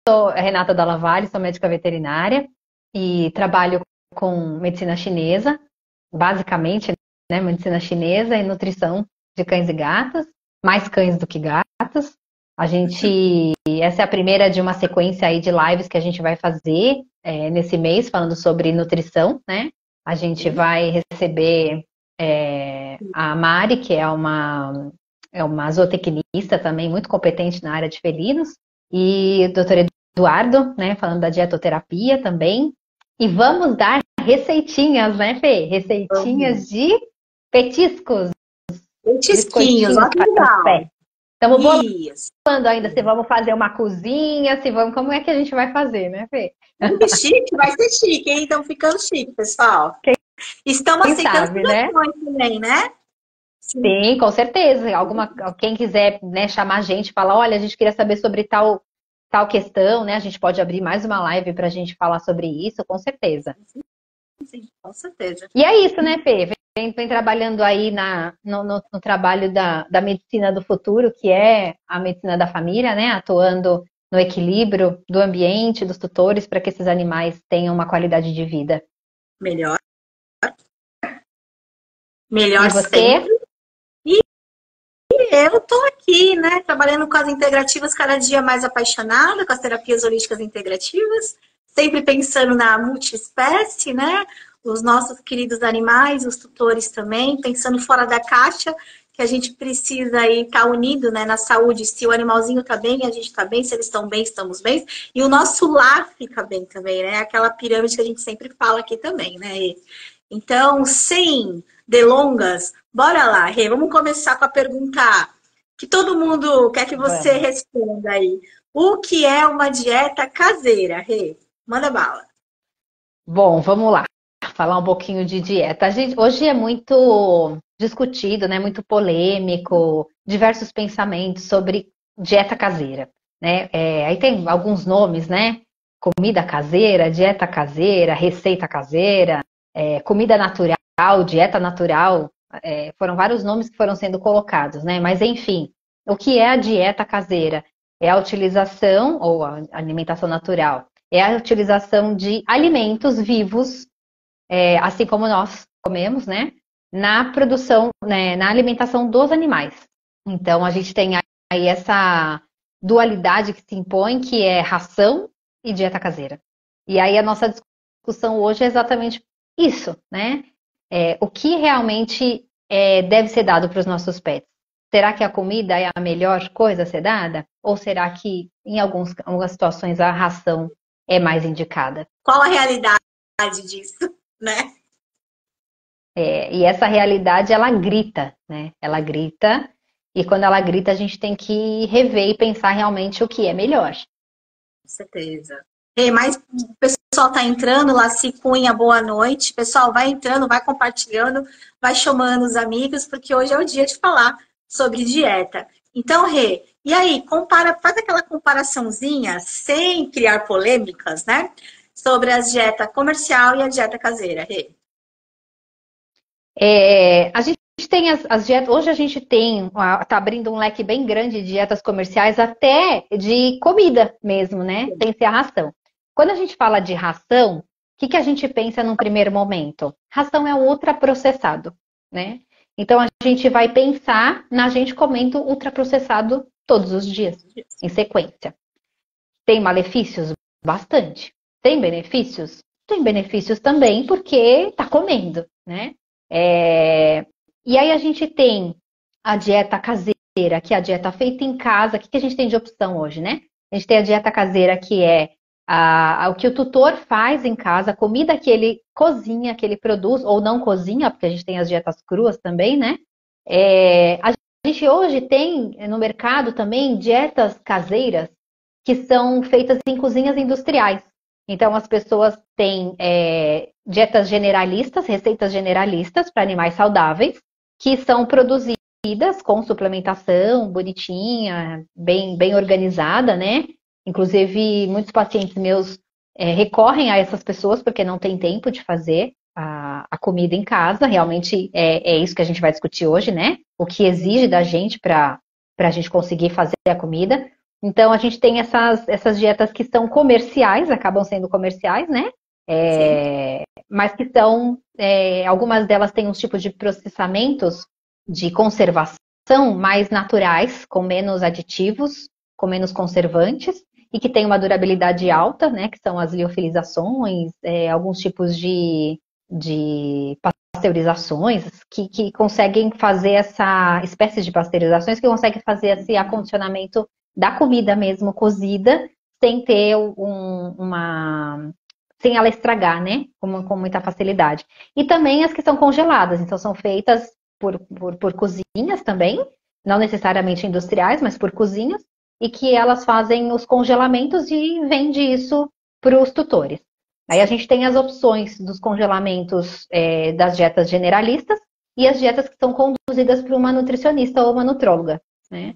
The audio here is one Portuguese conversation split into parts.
sou Renata Dalla Valle, sou médica veterinária e trabalho com medicina chinesa, basicamente, né, medicina chinesa e nutrição de cães e gatos, mais cães do que gatos. Essa é a primeira de uma sequência aí de lives que a gente vai fazer nesse mês, falando sobre nutrição, né? A gente vai receber a Mari, que é uma zootecnista também, muito competente na área de felinos, e o Dr. Eduardo, né, falando da dietoterapia também. E vamos dar receitinhas, né, Fê? Receitinhas de petiscos. Petisquinhos, olha que legal. Estamos bolando ainda se vamos fazer uma cozinha, como é que a gente vai fazer, né, Fê? Muito chique, vai ser chique, hein? Estamos ficando chique, pessoal. Estamos aceitando sugestões também, né? Sim, com certeza. Quem quiser, né, chamar a gente, falar, olha, a gente queria saber sobre tal questão, né? A gente pode abrir mais uma live para a gente falar sobre isso, com certeza. Sim, com certeza. E é isso, né, Fê? Vem trabalhando aí no trabalho da medicina do futuro, que é a medicina da família, né? Atuando no equilíbrio do ambiente, dos tutores, para que esses animais tenham uma qualidade de vida melhor e você? Sempre. E eu tô aqui, né, trabalhando com as integrativas, cada dia mais apaixonada, com as terapias holísticas integrativas, sempre pensando na multiespécie, né? Os nossos queridos animais, os tutores também, pensando fora da caixa, que a gente precisa aí estar unido, né, na saúde. Se o animalzinho tá bem, a gente tá bem, se eles estão bem, estamos bem. E o nosso lar fica bem também, né? Aquela pirâmide que a gente sempre fala aqui também, né? Então, sem delongas, bora lá, Rê. Vamos começar com a pergunta que todo mundo quer que você responda aí. O que é uma dieta caseira, Rê? Manda bala. Bom, vamos lá. Falar um pouquinho de dieta. Hoje é muito discutido, né? Muito polêmico, diversos pensamentos sobre dieta caseira, né? Aí tem alguns nomes, né? Comida caseira, dieta caseira, receita caseira, comida natural, dieta natural. Foram vários nomes que foram sendo colocados, né? Mas enfim, o que é a dieta caseira? É a utilização, ou a alimentação natural, é a utilização de alimentos vivos, assim como nós comemos, né? Na produção, né, na alimentação dos animais. Então, a gente tem aí essa dualidade que se impõe, que é ração e dieta caseira. E aí a nossa discussão hoje é exatamente isso, né? O que realmente deve ser dado para os nossos pets? Será que a comida é a melhor coisa a ser dada? Ou será que, em algumas situações, a ração é mais indicada? Qual a realidade disso, né? E essa realidade, ela grita, né? Ela grita, e quando ela grita, a gente tem que rever e pensar realmente o que é melhor. Com certeza. Mas o pessoal tá entrando, Laci Cunha, boa noite. Pessoal, vai entrando, vai compartilhando, vai chamando os amigos, porque hoje é o dia de falar sobre dieta. Então, Rê, e aí, faz aquela comparaçãozinha, sem criar polêmicas, né? Sobre a dieta comercial e a dieta caseira, Rê. A gente tem as dietas, hoje a gente tá abrindo um leque bem grande de dietas comerciais, até de comida mesmo, né? Sem ser a ração. Quando a gente fala de ração, o que a gente pensa num primeiro momento? Ração é ultraprocessado, né? Então a gente vai pensar na gente comendo ultraprocessado todos os dias, em sequência. Tem malefícios? Bastante. Tem benefícios? Tem benefícios também, porque tá comendo, né? E aí a gente tem a dieta caseira, que é a dieta feita em casa. O que a gente tem de opção hoje, né? A gente tem a dieta caseira, que é o que o tutor faz em casa, a comida que ele cozinha, que ele produz, ou não cozinha, porque a gente tem as dietas cruas também, né? A gente hoje tem no mercado também dietas caseiras que são feitas em cozinhas industriais. Então, as pessoas têm dietas generalistas, receitas generalistas para animais saudáveis, que são produzidas com suplementação bonitinha, bem organizada, né? Inclusive, muitos pacientes meus recorrem a essas pessoas porque não tem tempo de fazer a comida em casa. Realmente é isso que a gente vai discutir hoje, né? O que exige da gente para a gente conseguir fazer a comida. Então, a gente tem essas dietas que são comerciais, acabam sendo comerciais, né? Mas que são, algumas delas têm uns tipos de processamentos de conservação mais naturais, com menos aditivos, com menos conservantes, e que tem uma durabilidade alta, né? Que são as liofilizações, alguns tipos de pasteurizações que conseguem fazer essa espécie de pasteurizações que conseguem fazer esse acondicionamento da comida mesmo cozida, sem ter sem ela estragar, né? Com muita facilidade. E também as que são congeladas, então são feitas por cozinhas também, não necessariamente industriais, mas por cozinhas, e que elas fazem os congelamentos e vende isso para os tutores. Aí a gente tem as opções dos congelamentos das dietas generalistas e as dietas que são conduzidas por uma nutricionista ou uma nutróloga, né?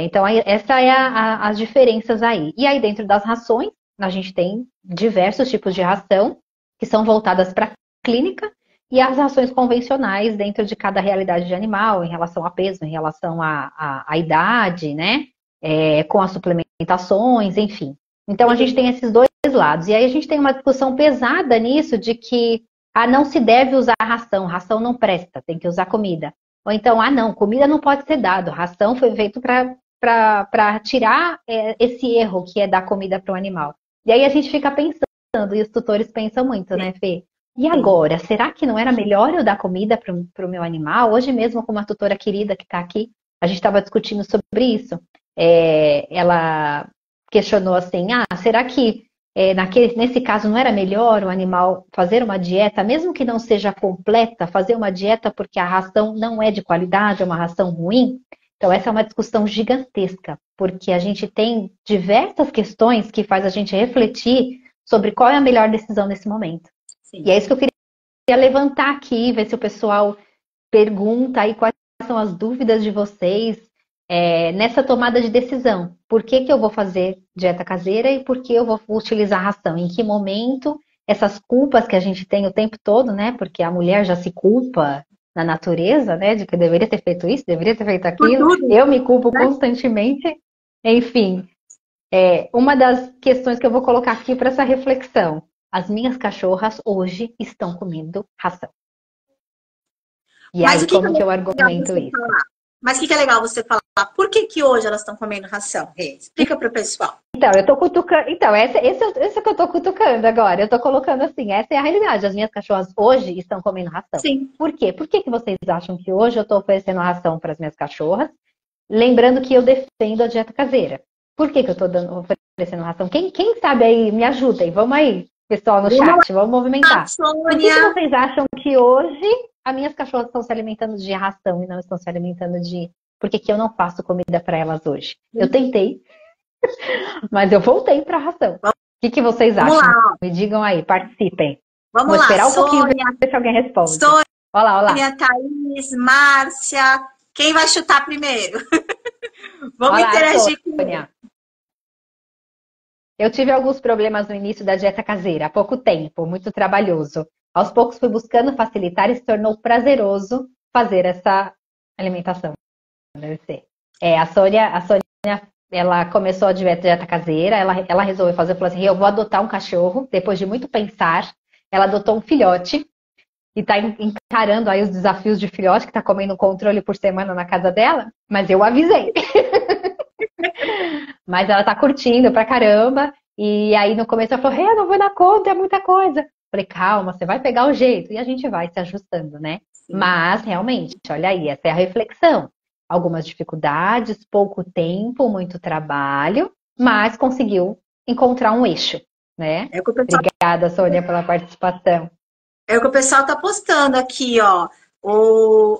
Então, essa é as diferenças aí. E aí, dentro das rações, a gente tem diversos tipos de ração que são voltadas para a clínica e as rações convencionais dentro de cada realidade de animal, em relação a peso, em relação à idade, né? Com as suplementações, enfim. Então, a gente tem esses dois lados. E aí, a gente tem uma discussão pesada nisso de que não se deve usar ração não presta, tem que usar comida. Ou então, não, comida não pode ser dado, ração foi feito para tirar esse erro que é dar comida para o animal. E aí a gente fica pensando, e os tutores pensam muito, né, Fê? E agora, será que não era melhor eu dar comida para o meu animal? Hoje mesmo, com uma tutora querida que está aqui, a gente estava discutindo sobre isso. Ela questionou assim, será que nesse caso não era melhor o animal fazer uma dieta, mesmo que não seja completa, fazer uma dieta porque a ração não é de qualidade, é uma ração ruim? Então essa é uma discussão gigantesca, porque a gente tem diversas questões que faz a gente refletir sobre qual é a melhor decisão nesse momento. Sim. E é isso que eu queria levantar aqui, ver se o pessoal pergunta aí quais são as dúvidas de vocês nessa tomada de decisão. Por que eu vou fazer dieta caseira e por que eu vou utilizar ração? Em que momento? Essas culpas que a gente tem o tempo todo, né? Porque a mulher já se culpa na natureza, né? De que eu deveria ter feito isso, deveria ter feito aquilo. Eu me culpo constantemente. Enfim, uma das questões que eu vou colocar aqui para essa reflexão. As minhas cachorras hoje estão comendo ração. E mas aí, como que eu argumento isso? Mas o que é legal você falar? Por que hoje elas estão comendo ração? Explica para o pessoal. Então, eu tô cutucando. Então, esse é que eu tô cutucando agora. Eu tô colocando assim, essa é a realidade. As minhas cachorras hoje estão comendo ração. Sim. Por quê? Por que vocês acham que hoje eu tô oferecendo ração para as minhas cachorras? Lembrando que eu defendo a dieta caseira. Por que eu tô oferecendo ração? Quem sabe aí, me ajudem. Vamos aí, pessoal no chat, vamos movimentar. Por que vocês acham que hoje as minhas cachorras estão se alimentando de ração e não estão se alimentando de... Por que eu não faço comida para elas hoje? Eu tentei, mas eu voltei para a ração. O que vocês acham? Me digam aí, participem. Vamos Vou esperar lá, um pouquinho ver se alguém responde. Sônia, olá. Thaís, Márcia. Quem vai chutar primeiro? Vamos olá, interagir com Sônia. Eu tive alguns problemas no início da dieta caseira, há pouco tempo, muito trabalhoso. Aos poucos fui buscando facilitar e se tornou prazeroso fazer essa alimentação. Deve ser. A Sônia, ela começou a dieta caseira, ela resolveu fazer, falou assim, eu vou adotar um cachorro, depois de muito pensar, ela adotou um filhote e está encarando aí os desafios de filhote, que está comendo um controle por semana na casa dela, mas eu avisei. Mas ela tá curtindo pra caramba, e aí no começo ela falou, eu não vou dar conta, é muita coisa. Falei, calma, você vai pegar o jeito, e a gente vai se ajustando, né? Sim. Mas, realmente, olha aí, essa é a reflexão. Algumas dificuldades, pouco tempo, muito trabalho, mas conseguiu encontrar um eixo, né? Obrigada, Sônia, pela participação. É o que o pessoal tá postando aqui, ó.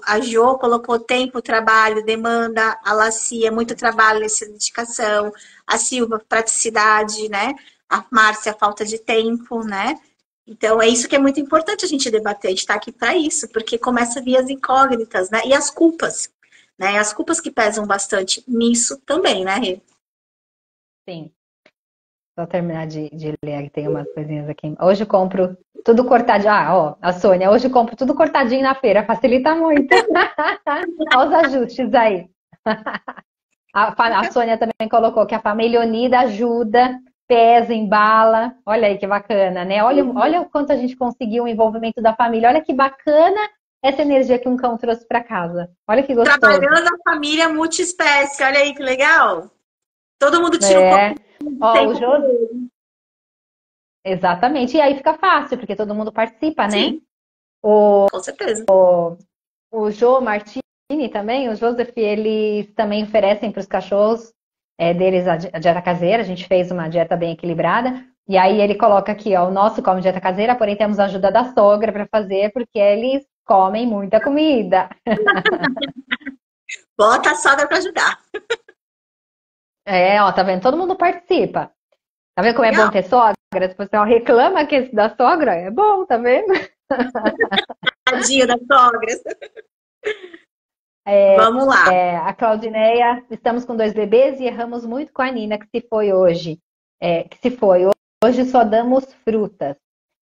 A Jo colocou tempo, trabalho, demanda, a Lacia, muito trabalho nessa dedicação, a Silva, praticidade, né? A Márcia, falta de tempo, né? Então, é isso que é muito importante a gente debater, a gente está aqui para isso, porque começa a vir as incógnitas, né? E as culpas, né? As culpas que pesam bastante nisso também, né, Rê? Sim. Só terminar de ler, que tem umas coisinhas aqui. Hoje eu compro tudo cortadinho. A Sônia, hoje eu compro tudo cortadinho na feira, facilita muito. Olha os ajustes aí. A Sônia também colocou que a família unida ajuda, pesa, embala. Olha aí que bacana, né? Olha o quanto a gente conseguiu o envolvimento da família. Olha que bacana essa energia que um cão trouxe para casa. Olha que gostoso. Trabalhando a família multiespécie, olha aí que legal. Todo mundo tira um É. pouco de Ó, o tempo. Jô... Exatamente. E aí fica fácil, porque todo mundo participa, né? Sim, com certeza. O Jô Martini também, o Joseph, eles também oferecem para os cachorros deles a dieta caseira. A gente fez uma dieta bem equilibrada. E aí ele coloca aqui, ó, o nosso come dieta caseira, porém temos a ajuda da sogra para fazer, porque eles comem muita comida. Bota a sogra para ajudar. É, ó, tá vendo? Todo mundo participa. Tá vendo como é bom Legal. ter sogra? O pessoal reclama que esse da sogra é bom, tá vendo? Tadinho das sogras. Vamos lá. A Claudineia, estamos com 2 bebês e erramos muito com a Nina, que se foi hoje. Que se foi. Hoje só damos frutas.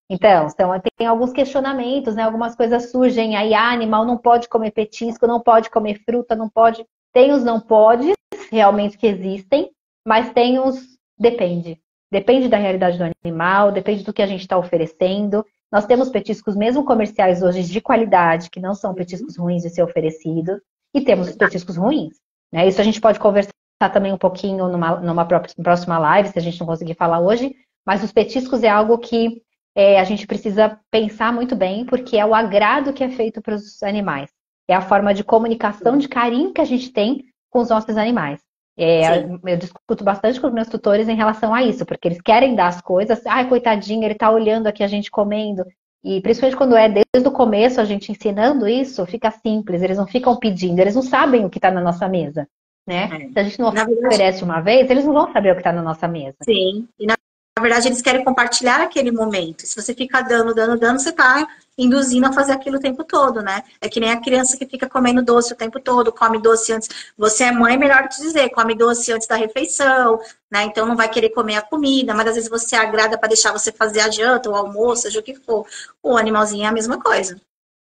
Então, tem alguns questionamentos, né? Algumas coisas surgem aí, animal não pode comer petisco, não pode comer fruta, não pode. Tem os não pode, realmente que existem, mas tem os depende. Depende da realidade do animal, depende do que a gente está oferecendo. Nós temos petiscos mesmo comerciais hoje de qualidade, que não são petiscos ruins de ser oferecidos, e temos os petiscos ruins, né? Isso a gente pode conversar também um pouquinho numa próxima live, se a gente não conseguir falar hoje, mas os petiscos é algo que a gente precisa pensar muito bem, porque é o agrado que é feito para os animais. É a forma de comunicação, de carinho que a gente tem com os nossos animais. Eu discuto bastante com os meus tutores em relação a isso, porque eles querem dar as coisas. Ai, coitadinho, ele tá olhando aqui a gente comendo. E principalmente quando é desde o começo a gente ensinando isso, fica simples, eles não ficam pedindo, eles não sabem o que está na nossa mesa, né? Se a gente não oferece uma vez, eles não vão saber o que está na nossa mesa. Sim, e na verdade eles querem compartilhar aquele momento. Se você fica dando, você tá induzindo a fazer aquilo o tempo todo, né? É que nem a criança que fica comendo doce o tempo todo, come doce antes. Você é mãe, melhor te dizer, come doce antes da refeição, né? Então não vai querer comer a comida, mas às vezes você agrada para deixar você fazer a janta, o almoço, seja o que for. O animalzinho é a mesma coisa,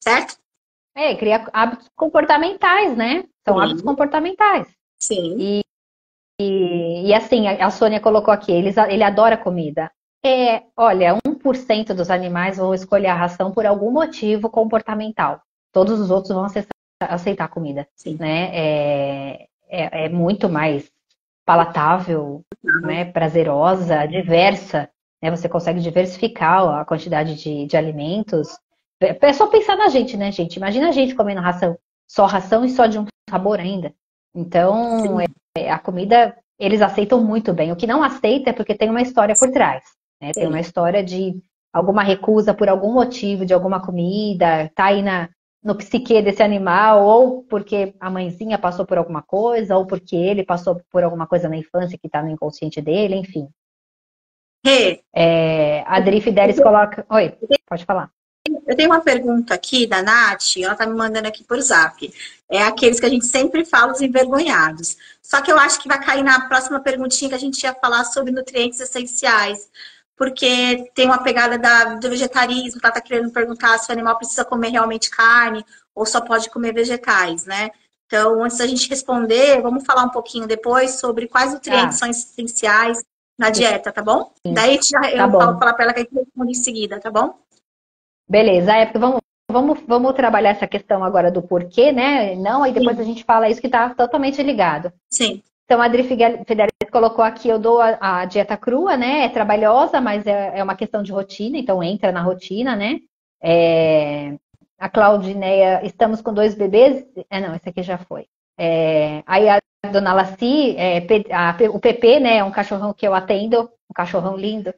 certo? Cria hábitos comportamentais, né? São hábitos comportamentais. Sim. E assim, a Sônia colocou aqui, ele adora comida. Olha, 1% dos animais vão escolher a ração por algum motivo comportamental. Todos os outros vão aceitar a comida. Sim. Né? É muito mais palatável, né? Prazerosa, diversa. Né? Você consegue diversificar a quantidade de alimentos. É só pensar na gente, né, gente? Imagina a gente comendo só ração e só de um sabor ainda. Então, a comida, eles aceitam muito bem. O que não aceita é porque tem uma história por trás. Né? Tem uma história de alguma recusa por algum motivo de alguma comida, tá aí no psique desse animal, ou porque a mãezinha passou por alguma coisa, ou porque ele passou por alguma coisa na infância que tá no inconsciente dele, enfim. A Adri Fidelis coloca... Oi, pode falar. Eu tenho uma pergunta aqui da Nath, ela tá me mandando aqui por zap. É aqueles que a gente sempre fala, os envergonhados. Só que eu acho que vai cair na próxima perguntinha que a gente ia falar sobre nutrientes essenciais. Porque tem uma pegada do vegetarismo, que ela tá querendo perguntar se o animal precisa comer realmente carne ou só pode comer vegetais, né? Então, antes da gente responder, vamos falar um pouquinho depois sobre quais nutrientes são essenciais na dieta, tá bom? Sim. Daí eu falo para ela que a gente responde em seguida, tá bom? Beleza, vamos trabalhar essa questão agora do porquê, né? Não, aí depois a gente fala isso que está totalmente ligado. Sim. Então, a Adri Fidelis colocou aqui, eu dou a dieta crua, né? É trabalhosa, mas é uma questão de rotina, então entra na rotina, né? A Claudineia, estamos com 2 bebês. Não, esse aqui já foi. Aí a dona Laci, o Pepe, né? É um cachorrão que eu atendo, um cachorrão lindo.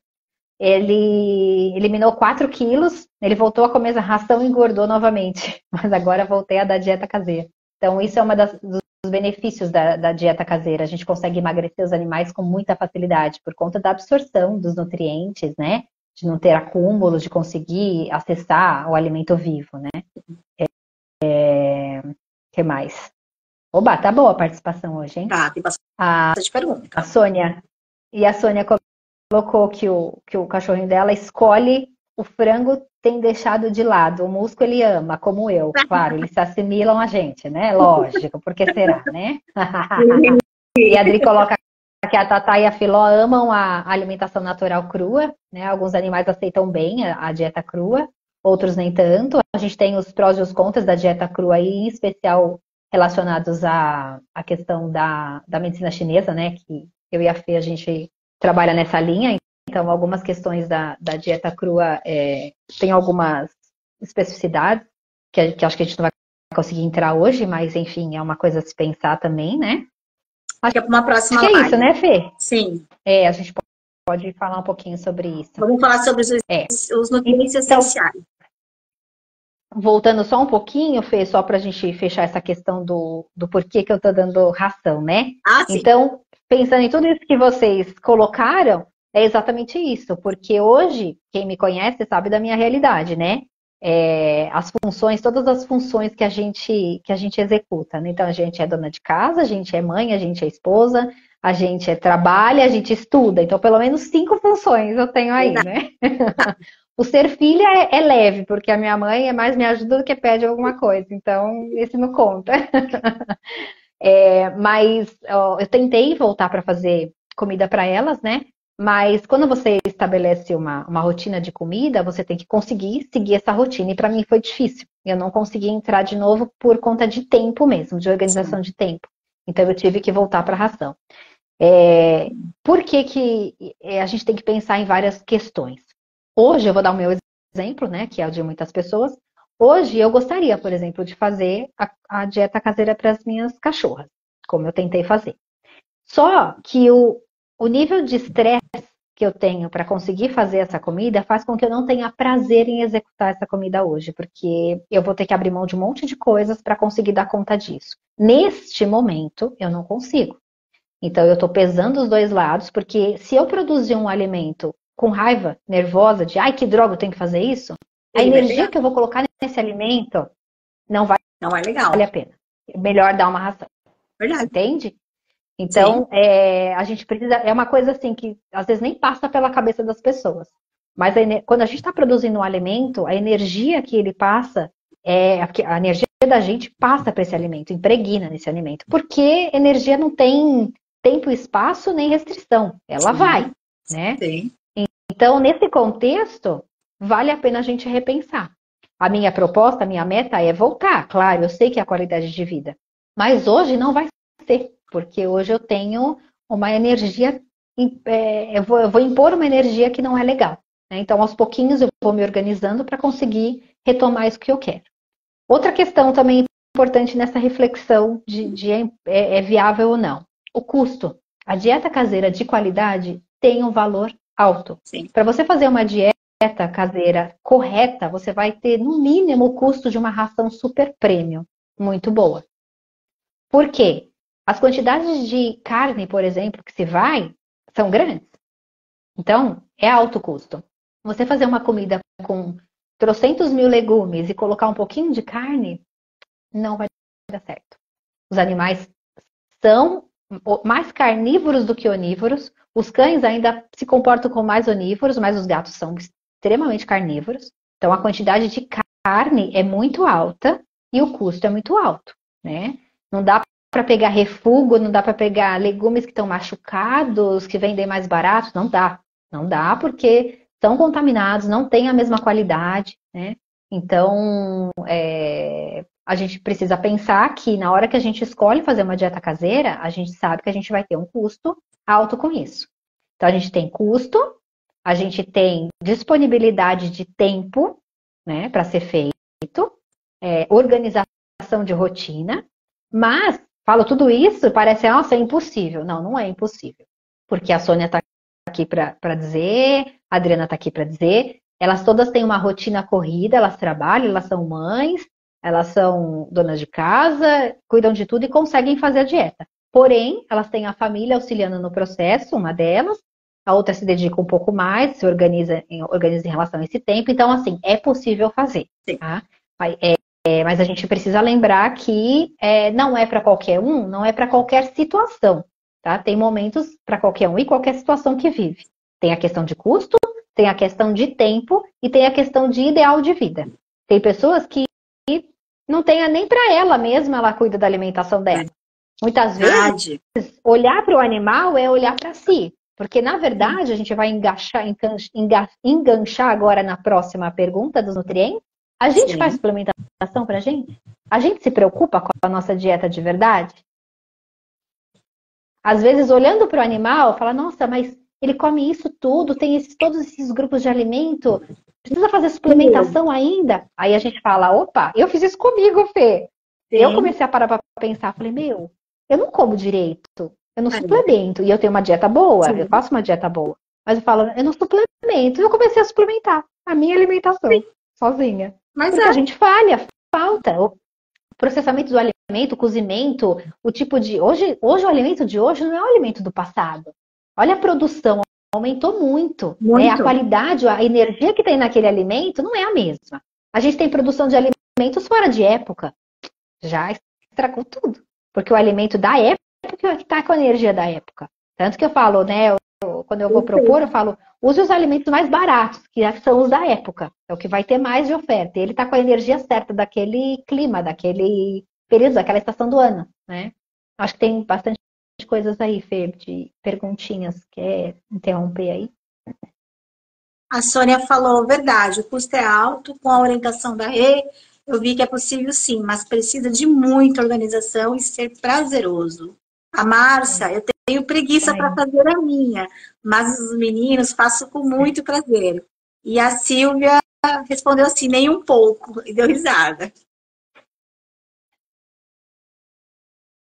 Ele eliminou 4 quilos, ele voltou a comer a ração e engordou novamente. Mas agora voltei a dar dieta caseira. Então, isso é uma dos benefícios da dieta caseira. A gente consegue emagrecer os animais com muita facilidade, por conta da absorção dos nutrientes, né? De não ter acúmulos, de conseguir acessar o alimento vivo, né? Que mais? Oba, tá boa a participação hoje, hein? Tá, tem bastante pergunta. A Sônia colocou que o cachorrinho dela escolhe o frango, tem deixado de lado. O músculo ele ama, como eu. Claro, eles se assimilam a gente, né? Lógico, porque será, né? E a Adri coloca que a Tatá e a Filó amam a alimentação natural crua, né? Alguns animais aceitam bem a dieta crua, outros nem tanto. A gente tem os prós e os contras da dieta crua aí, em especial relacionados à questão da medicina chinesa, né? Que eu e a Fê, a gente trabalha nessa linha. Então, algumas questões da dieta crua tem algumas especificidades que acho que a gente não vai conseguir entrar hoje, mas, enfim, é uma coisa a se pensar também, né? Acho que é para uma próxima live. É isso, né, Fê? Sim. A gente pode falar um pouquinho sobre isso. Vamos falar sobre os nutrientes essenciais. Voltando só um pouquinho, Fê, só para a gente fechar essa questão do porquê que eu estou dando ração, né? Sim. Então, pensando em tudo isso que vocês colocaram, é exatamente isso. Porque hoje, quem me conhece sabe da minha realidade, né? As funções, todas as funções que a gente executa, né? Então, a gente é dona de casa, a gente é mãe, a gente é esposa, a gente trabalha, a gente estuda. Então, pelo menos 5 funções eu tenho aí, né? O ser filha é leve, porque a minha mãe mais me ajuda do que pede alguma coisa. Então, esse não conta. Mas eu tentei voltar para fazer comida para elas, né? Mas quando você estabelece uma rotina de comida, você tem que conseguir seguir essa rotina. E para mim foi difícil. Eu não consegui entrar de novo por conta de tempo mesmo, de organização de tempo. Então eu tive que voltar para a ração. Por que a gente tem que pensar em várias questões? Hoje eu vou dar o meu exemplo, né? Que é o de muitas pessoas. Hoje eu gostaria, por exemplo, de fazer a dieta caseira para as minhas cachorras, como eu tentei fazer. Só que o nível de estresse que eu tenho para conseguir fazer essa comida faz com que eu não tenha prazer em executar essa comida hoje, porque eu vou ter que abrir mão de um monte de coisas para conseguir dar conta disso. Neste momento, eu não consigo. Então, eu estou pesando os dois lados, porque se eu produzir um alimento com raiva, nervosa, de ai, que droga, eu tenho que fazer isso, a energia que eu vou colocar nesse alimento não vai legal. Vale a pena. Melhor dar uma ração. Verdade. Entende? Então, a gente precisa. É uma coisa assim que às vezes nem passa pela cabeça das pessoas. Mas quando a gente está produzindo um alimento, a energia que ele passa, a energia da gente passa para esse alimento, impregna nesse alimento. Porque energia não tem tempo, espaço nem restrição. Ela vai, né? Sim. Então, nesse contexto, vale a pena a gente repensar. A minha proposta, a minha meta é voltar. Claro, eu sei que é a qualidade de vida. Mas hoje não vai ser. Porque hoje eu tenho uma energia, eu vou impor uma energia que não é legal. Né? Então, aos pouquinhos, eu vou me organizando para conseguir retomar isso que eu quero. Outra questão também importante nessa reflexão de é viável ou não. O custo. A dieta caseira de qualidade tem um valor alto. Para você fazer uma dieta caseira correta, você vai ter, no mínimo, o custo de uma ração super premium. Muito boa. Por quê? As quantidades de carne, por exemplo, que se vai, são grandes. Então, é alto custo. Você fazer uma comida com trocentos mil legumes e colocar um pouquinho de carne, não vai dar certo. Os animais são mais carnívoros do que onívoros. Os cães ainda se comportam como mais onívoros, mas os gatos são extremamente carnívoros. Então, a quantidade de carne é muito alta e o custo é muito alto, né? Não dá para pegar refúgio, não dá para pegar legumes que estão machucados, que vendem mais barato, não dá. Não dá porque são contaminados, não tem a mesma qualidade, né? Então, a gente precisa pensar que na hora que a gente escolhe fazer uma dieta caseira, a gente sabe que a gente vai ter um custo alto com isso. Então, a gente tem custo, a gente tem disponibilidade de tempo, né, para ser feito, organização de rotina, mas falo tudo isso, parece, nossa, é impossível. Não, não é impossível. Porque a Sônia está aqui para dizer, a Adriana está aqui para dizer, elas todas têm uma rotina corrida, elas trabalham, elas são mães, elas são donas de casa, cuidam de tudo e conseguem fazer a dieta. Porém, elas têm a família auxiliando no processo, uma delas, a outra se dedica um pouco mais, se organiza em relação a esse tempo. Então, assim, é possível fazer. Tá? Mas a gente precisa lembrar que não é para qualquer um, não é para qualquer situação. Tá? Tem momentos para qualquer um e qualquer situação que vive. Tem a questão de custo, tem a questão de tempo e tem a questão de ideal de vida. Tem pessoas que não tem nem para ela mesma, ela cuida da alimentação dela. Muitas vezes, olhar para o animal é olhar para si. Porque, na verdade, a gente vai enganchar agora na próxima pergunta dos nutrientes. A gente faz suplementação para a gente? A gente se preocupa com a nossa dieta de verdade? Às vezes, olhando para o animal, fala, nossa, mas ele come isso tudo, tem todos esses grupos de alimento, precisa fazer suplementação ainda? Aí a gente fala, opa, eu fiz isso comigo, Fê. Eu comecei a parar para pensar, falei, meu, eu não como direito, eu não suplemento, e eu tenho uma dieta boa, eu faço uma dieta boa, mas eu falo, eu não suplemento, e eu comecei a suplementar a minha alimentação, sozinha. Porque a gente falta. O processamento do alimento, o cozimento, o tipo de... Hoje o alimento de hoje não é o alimento do passado. Olha a produção, aumentou muito. Né? A qualidade, a energia que tem naquele alimento não é a mesma. A gente tem produção de alimentos fora de época. Já estragou tudo. Porque o alimento da época está com a energia da época. Tanto que eu falo, né? Quando eu vou propor, eu falo, use os alimentos mais baratos, que são os da época. É o que vai ter mais de oferta. E ele está com a energia certa daquele clima, daquele período, daquela estação do ano, né? Acho que tem bastante coisas aí, Fê, de perguntinhas. Quer interromper aí? A Sônia falou, verdade, o custo é alto, com a orientação da Rê, eu vi que é possível sim, mas precisa de muita organização e ser prazeroso. A Márcia, eu tenho preguiça para fazer a minha, mas os meninos faço com muito prazer. E a Silvia respondeu assim, nem um pouco, e deu risada.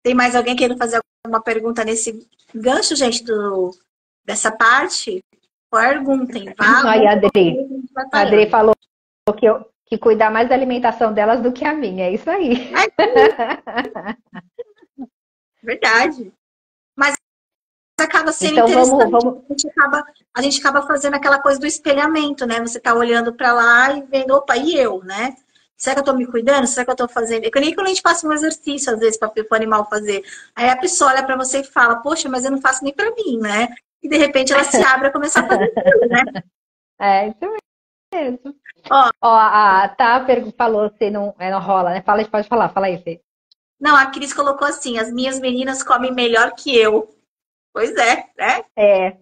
Tem mais alguém querendo fazer alguma pergunta nesse gancho, gente, dessa parte? Perguntem. Aí a Adri falou que cuidar mais da alimentação delas do que a minha, é isso aí. Verdade. Mas acaba sendo então, interessante. A gente acaba fazendo aquela coisa do espelhamento, né? Você tá olhando para lá e vendo, opa, e eu, né? Será que eu tô me cuidando? Será que eu tô fazendo? É que nem quando a gente passa um exercício, às vezes, para o animal fazer. Aí a pessoa olha para você e fala, poxa, mas eu não faço nem para mim, né? E de repente ela se abre a começar a fazer tudo, né? É, isso mesmo. Ó, a Tá falou se não rola, né? Pode falar, fala aí, Fê. Não, a Cris colocou assim, as minhas meninas comem melhor que eu. Pois é, né? É.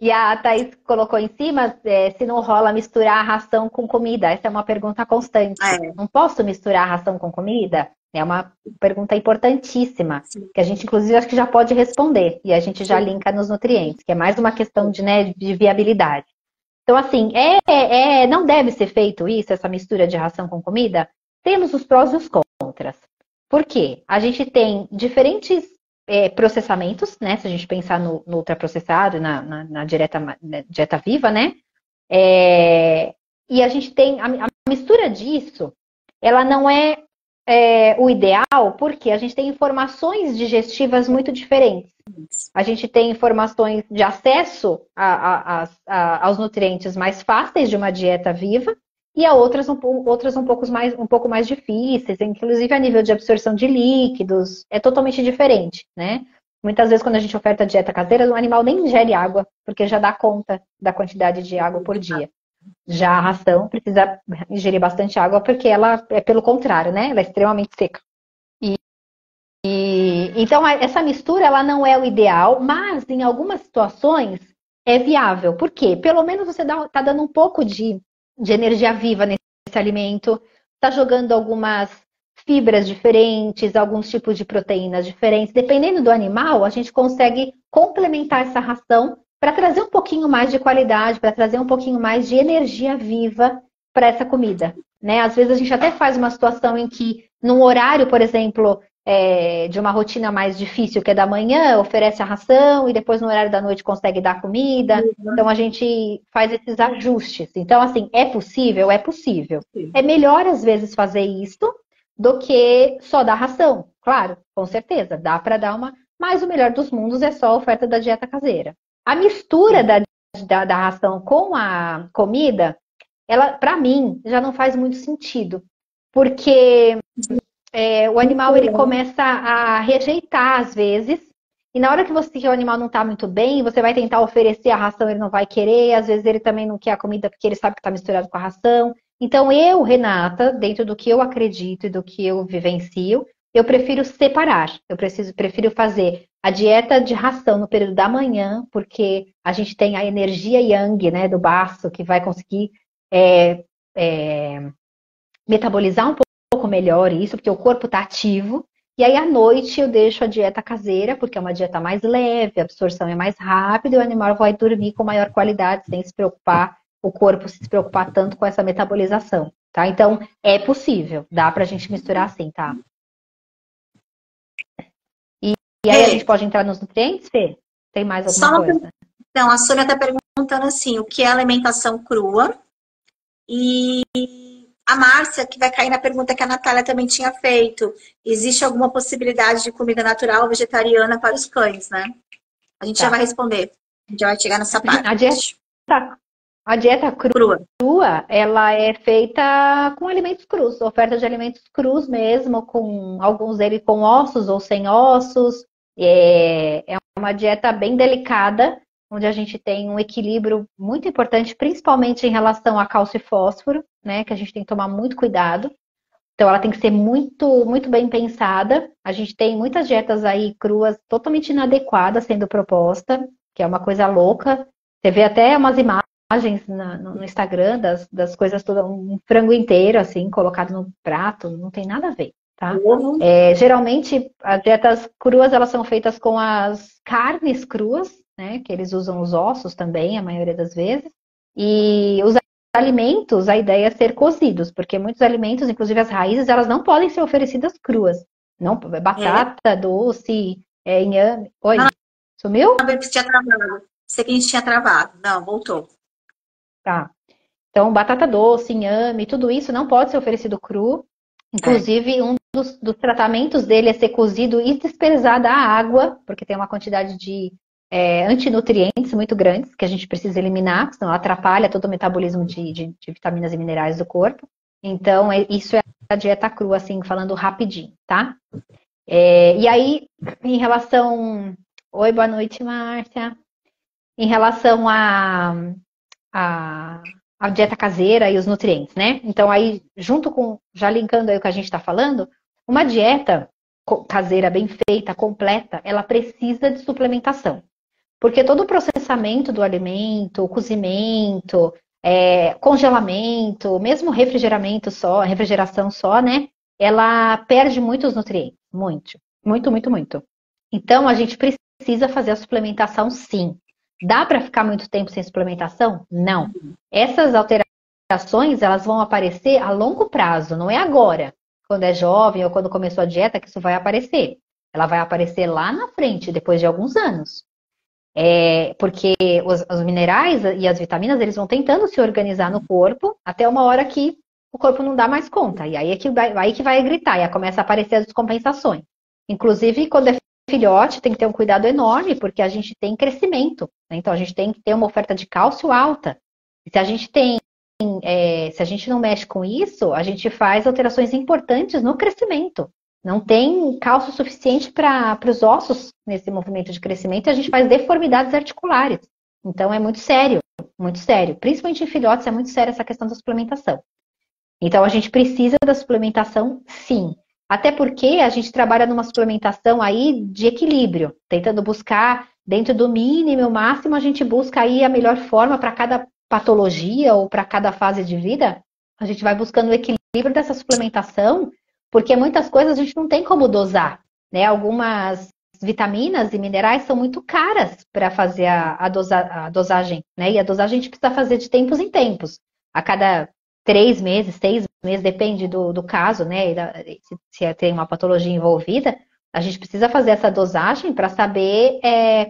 E a Thaís colocou em cima se não rola misturar a ração com comida. Essa é uma pergunta constante. Não posso misturar a ração com comida? É uma pergunta importantíssima, que a gente, inclusive, acho que já pode responder. E a gente já linka nos nutrientes, que é mais uma questão de viabilidade. Então, assim, não deve ser feito isso, essa mistura de ração com comida? Temos os prós e os contras. Por quê? A gente tem diferentes processamentos, né? Se a gente pensar no ultraprocessado, na dieta viva, né? E a gente tem a mistura disso, ela não é o ideal, porque a gente tem informações digestivas muito diferentes. A gente tem informações de acesso aos nutrientes mais fáceis de uma dieta viva e a outras um pouco mais difíceis, inclusive a nível de absorção de líquidos, é totalmente diferente, né? Muitas vezes quando a gente oferta dieta caseira, o animal nem ingere água, porque já dá conta da quantidade de água por dia. Já a ração precisa ingerir bastante água, porque ela é pelo contrário, né? Ela é extremamente seca. Então, essa mistura, ela não é o ideal, mas em algumas situações é viável. Por quê? Pelo menos você está dando um pouco de energia viva nesse alimento, está jogando algumas fibras diferentes, alguns tipos de proteínas diferentes. Dependendo do animal, a gente consegue complementar essa ração para trazer um pouquinho mais de qualidade, para trazer um pouquinho mais de energia viva para essa comida, né? Às vezes a gente até faz uma situação em que, num horário, por exemplo, de uma rotina mais difícil, que é da manhã, oferece a ração e depois no horário da noite consegue dar comida. Então a gente faz esses ajustes. Então, assim, é possível? É possível. É melhor, às vezes, fazer isso do que só dar ração. Claro, com certeza, dá para dar uma... Mas o melhor dos mundos é só a oferta da dieta caseira. A mistura da ração com a comida, ela, para mim, já não faz muito sentido. Porque o animal ele começa a rejeitar, às vezes, e na hora que o animal não está muito bem, você vai tentar oferecer a ração, ele não vai querer, às vezes ele também não quer a comida porque ele sabe que está misturado com a ração. Então eu, Renata, dentro do que eu acredito e do que eu vivencio, eu prefiro separar. Prefiro fazer a dieta de ração no período da manhã, porque a gente tem a energia yang, né, do baço, que vai conseguir metabolizar um pouco melhor isso, porque o corpo está ativo. E aí, à noite, eu deixo a dieta caseira, porque é uma dieta mais leve, a absorção é mais rápida, e o animal vai dormir com maior qualidade, sem se preocupar, o corpo se preocupar tanto com essa metabolização, tá? Então, é possível, dá pra gente misturar assim, tá? E aí, a gente pode entrar nos nutrientes, Fê? Tem mais alguma coisa? Então, a Sônia está perguntando assim, o que é alimentação crua? E a Márcia, que vai cair na pergunta que a Natália também tinha feito, existe alguma possibilidade de comida natural vegetariana para os cães, né? A gente já vai responder. A gente já vai chegar nessa parte. A dieta crua, ela é feita com alimentos crus, oferta de alimentos crus mesmo, com alguns deles com ossos ou sem ossos. É uma dieta bem delicada, onde a gente tem um equilíbrio muito importante, principalmente em relação a cálcio e fósforo, né? Que a gente tem que tomar muito cuidado. Então, ela tem que ser muito, muito bem pensada. A gente tem muitas dietas aí cruas totalmente inadequadas sendo proposta, que é uma coisa louca. Você vê até umas imagens no Instagram das coisas todas, um frango inteiro, assim, colocado no prato, não tem nada a ver, tá? Geralmente, as dietas cruas, elas são feitas com as carnes cruas, né? Que eles usam os ossos também, a maioria das vezes. E os alimentos, a ideia é ser cozidos, porque muitos alimentos, inclusive as raízes, elas não podem ser oferecidas cruas. Não, batata, doce, inhame. Oi, sumiu? Tinha travado. Sei que a gente tinha travado. Não, voltou. Tá. Então, batata doce, inhame, tudo isso não pode ser oferecido cru. Inclusive, um dos tratamentos dele é ser cozido e dispersada a água, porque tem uma quantidade de antinutrientes muito grandes que a gente precisa eliminar, senão atrapalha todo o metabolismo de vitaminas e minerais do corpo. Então, isso é a dieta crua, assim, falando rapidinho, tá? E aí, em relação... Oi, boa noite, Márcia. Em relação a dieta caseira e os nutrientes, né? Então, aí, junto com, já linkando aí o que a gente está falando, uma dieta caseira bem feita, completa, ela precisa de suplementação. Porque todo o processamento do alimento, o cozimento, congelamento, mesmo refrigeração só, né? Ela perde muitos nutrientes. Muito, muito, muito, muito. Então, a gente precisa fazer a suplementação, sim. Dá para ficar muito tempo sem suplementação? Não. Essas alterações, elas vão aparecer a longo prazo, não é agora. Quando é jovem ou quando começou a dieta que isso vai aparecer. Ela vai aparecer lá na frente, depois de alguns anos. Porque os minerais e as vitaminas, eles vão tentando se organizar no corpo até uma hora que o corpo não dá mais conta. E aí que vai gritar, e aí começa a aparecer as descompensações. Inclusive, quando é filhote, tem que ter um cuidado enorme, porque a gente tem crescimento, né? Então, a gente tem que ter uma oferta de cálcio alta. E se a gente não mexe com isso, a gente faz alterações importantes no crescimento. Não tem cálcio suficiente para os ossos nesse movimento de crescimento e a gente faz deformidades articulares. Então, é muito sério, muito sério. Principalmente em filhotes, é muito sério essa questão da suplementação. Então, a gente precisa da suplementação, sim. Até porque a gente trabalha numa suplementação aí de equilíbrio, tentando buscar dentro do mínimo e o máximo, a gente busca aí a melhor forma para cada patologia ou para cada fase de vida. A gente vai buscando o equilíbrio dessa suplementação, porque muitas coisas a gente não tem como dosar, né? Algumas vitaminas e minerais são muito caras para fazer a dosagem, né? E a dosagem a gente precisa fazer de tempos em tempos. A cada 3 meses, 6 meses, depende do caso, né? Se tem uma patologia envolvida, a gente precisa fazer essa dosagem para saber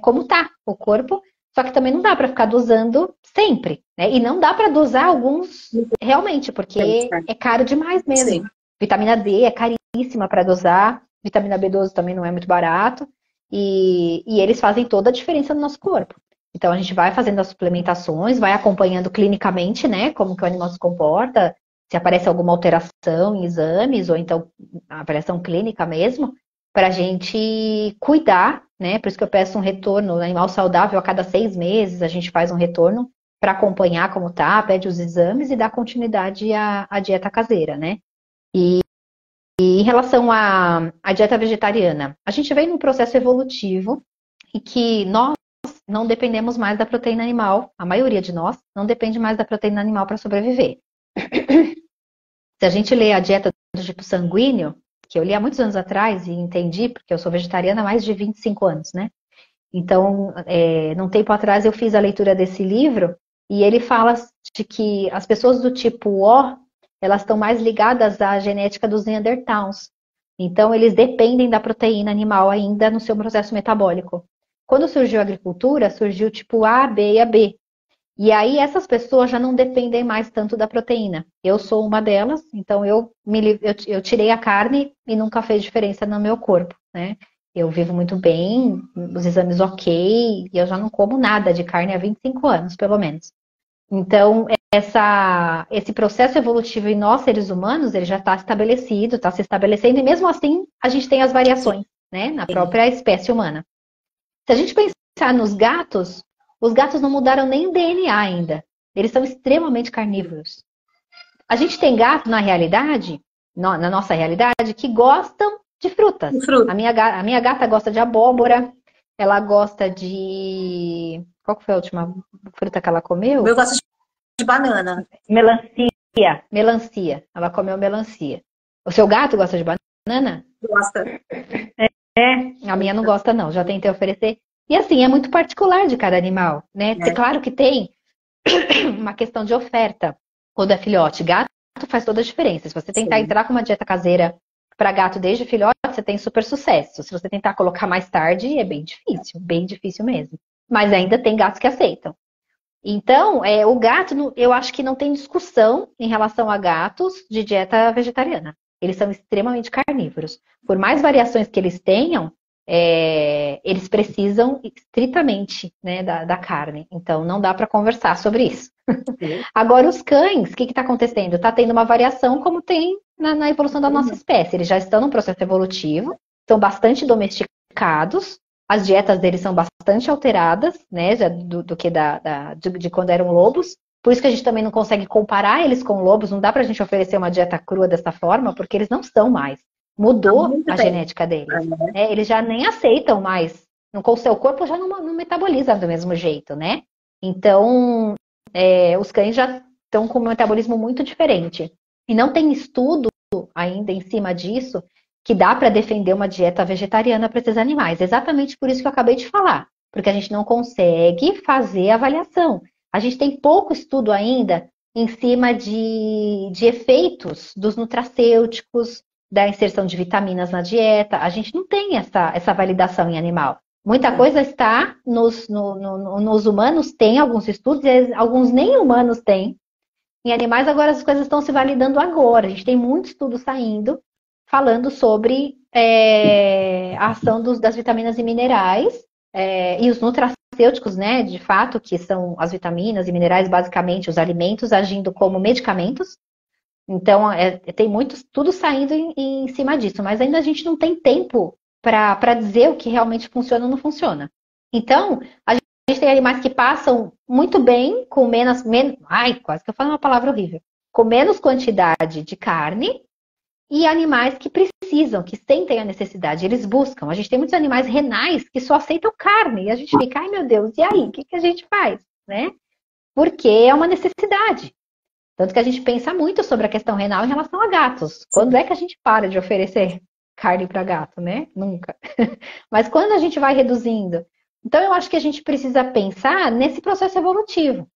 como tá o corpo. Só que também não dá para ficar dosando sempre, né? E não dá para dosar alguns realmente, porque é caro demais mesmo. Sim. Vitamina D é caríssima para dosar, vitamina B12 também não é muito barato, e eles fazem toda a diferença no nosso corpo. Então a gente vai fazendo as suplementações, vai acompanhando clinicamente, né, como que o animal se comporta, se aparece alguma alteração em exames, ou então a avaliação clínica mesmo, para a gente cuidar, né? Por isso que eu peço um retorno no animal saudável a cada 6 meses, a gente faz um retorno para acompanhar como tá, pede os exames e dá continuidade à dieta caseira, né? E em relação à dieta vegetariana, a gente vem num processo evolutivo em que nós não dependemos mais da proteína animal, a maioria de nós não depende mais da proteína animal para sobreviver. Se a gente lê a dieta do tipo sanguíneo, que eu li há muitos anos atrás e entendi, porque eu sou vegetariana há mais de 25 anos, né? Então, num tempo atrás eu fiz a leitura desse livro e ele fala de que as pessoas do tipo O, elas estão mais ligadas à genética dos Neandertals. Então, eles dependem da proteína animal ainda no seu processo metabólico. Quando surgiu a agricultura, surgiu o tipo A, B e AB. E aí, essas pessoas já não dependem mais tanto da proteína. Eu sou uma delas, então eu tirei a carne e nunca fez diferença no meu corpo, né? Eu vivo muito bem, os exames ok, e eu já não como nada de carne há 25 anos, pelo menos. Então, esse processo evolutivo em nós, seres humanos, ele já está estabelecido, está se estabelecendo, e mesmo assim, a gente tem as variações, né, na própria espécie humana. Se a gente pensar nos gatos, os gatos não mudaram nem o DNA ainda. Eles são extremamente carnívoros. A gente tem gato, na realidade, na nossa realidade, que gostam de frutas. A minha gata gosta de abóbora, ela gosta de... Qual que foi a última fruta que ela comeu? Eu gosto de banana. Melancia. Ela comeu melancia. O seu gato gosta de banana? Gosta. A minha não gosta não, já tentei oferecer. E assim, é muito particular de cada animal, né? Claro que tem uma questão de oferta quando é filhote. Gato faz toda a diferença. Se você tentar entrar com uma dieta caseira para gato desde filhote, você tem super sucesso. Se você tentar colocar mais tarde, é bem difícil mesmo. Mas ainda tem gatos que aceitam. Então, o gato, eu acho que não tem discussão em relação a gatos de dieta vegetariana. Eles são extremamente carnívoros. Por mais variações que eles tenham, eles precisam estritamente, né, da carne. Então, não dá para conversar sobre isso. Agora, os cães, o que está acontecendo? Está tendo uma variação como tem na evolução da nossa espécie. Eles já estão num processo evolutivo, são bastante domesticados, as dietas deles são bastante alteradas, né, do que de quando eram lobos. Por isso que a gente também não consegue comparar eles com lobos, não dá pra gente oferecer uma dieta crua dessa forma, porque eles não são mais. Mudou a genética deles. Eles já nem aceitam mais. O seu corpo já não metaboliza do mesmo jeito, né? Então, os cães já estão com um metabolismo muito diferente. E não tem estudo ainda em cima disso que dá para defender uma dieta vegetariana para esses animais. Exatamente por isso que eu acabei de falar. Porque a gente não consegue fazer avaliação. A gente tem pouco estudo ainda em cima de efeitos dos nutracêuticos, da inserção de vitaminas na dieta. A gente não tem essa validação em animal. Muita coisa está nos humanos, tem alguns estudos, e alguns nem humanos têm. Em animais, agora as coisas estão se validando agora. A gente tem muito estudo saindo falando sobre a ação das vitaminas e minerais e os nutracêuticos, né? De fato, que são as vitaminas e minerais, basicamente, os alimentos agindo como medicamentos. Então, tem muito estudo saindo em cima disso, mas ainda a gente não tem tempo para dizer o que realmente funciona ou não funciona. Então, a gente tem animais que passam muito bem com menos. Ai, quase que eu falo uma palavra horrível. Com menos quantidade de carne e animais que precisam, que sentem a necessidade, eles buscam. A gente tem muitos animais renais que só aceitam carne e a gente fica, ai meu Deus, e aí? O que a gente faz? Né? Porque é uma necessidade. Tanto que a gente pensa muito sobre a questão renal em relação a gatos. Quando é que a gente para de oferecer carne para gato, né? Nunca. Mas quando a gente vai reduzindo? Então, eu acho que a gente precisa pensar nesse processo evolutivo.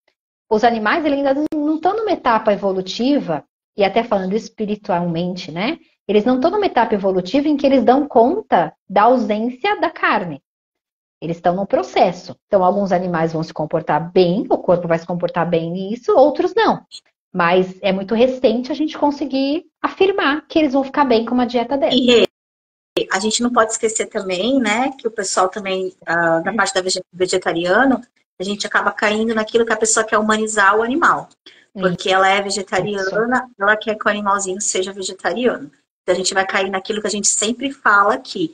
Os animais, eles ainda não estão numa etapa evolutiva, e até falando espiritualmente, né? Eles não estão numa etapa evolutiva em que eles dão conta da ausência da carne. Eles estão num processo. Então, alguns animais vão se comportar bem, o corpo vai se comportar bem nisso, outros não. Mas é muito recente a gente conseguir afirmar que eles vão ficar bem com uma dieta dessa. E a gente não pode esquecer também, né, que o pessoal também, da parte da vegetariano, a gente acaba caindo naquilo que a pessoa quer humanizar o animal. Porque ela é vegetariana, ela quer que o animalzinho seja vegetariano. Então a gente vai cair naquilo que a gente sempre fala aqui.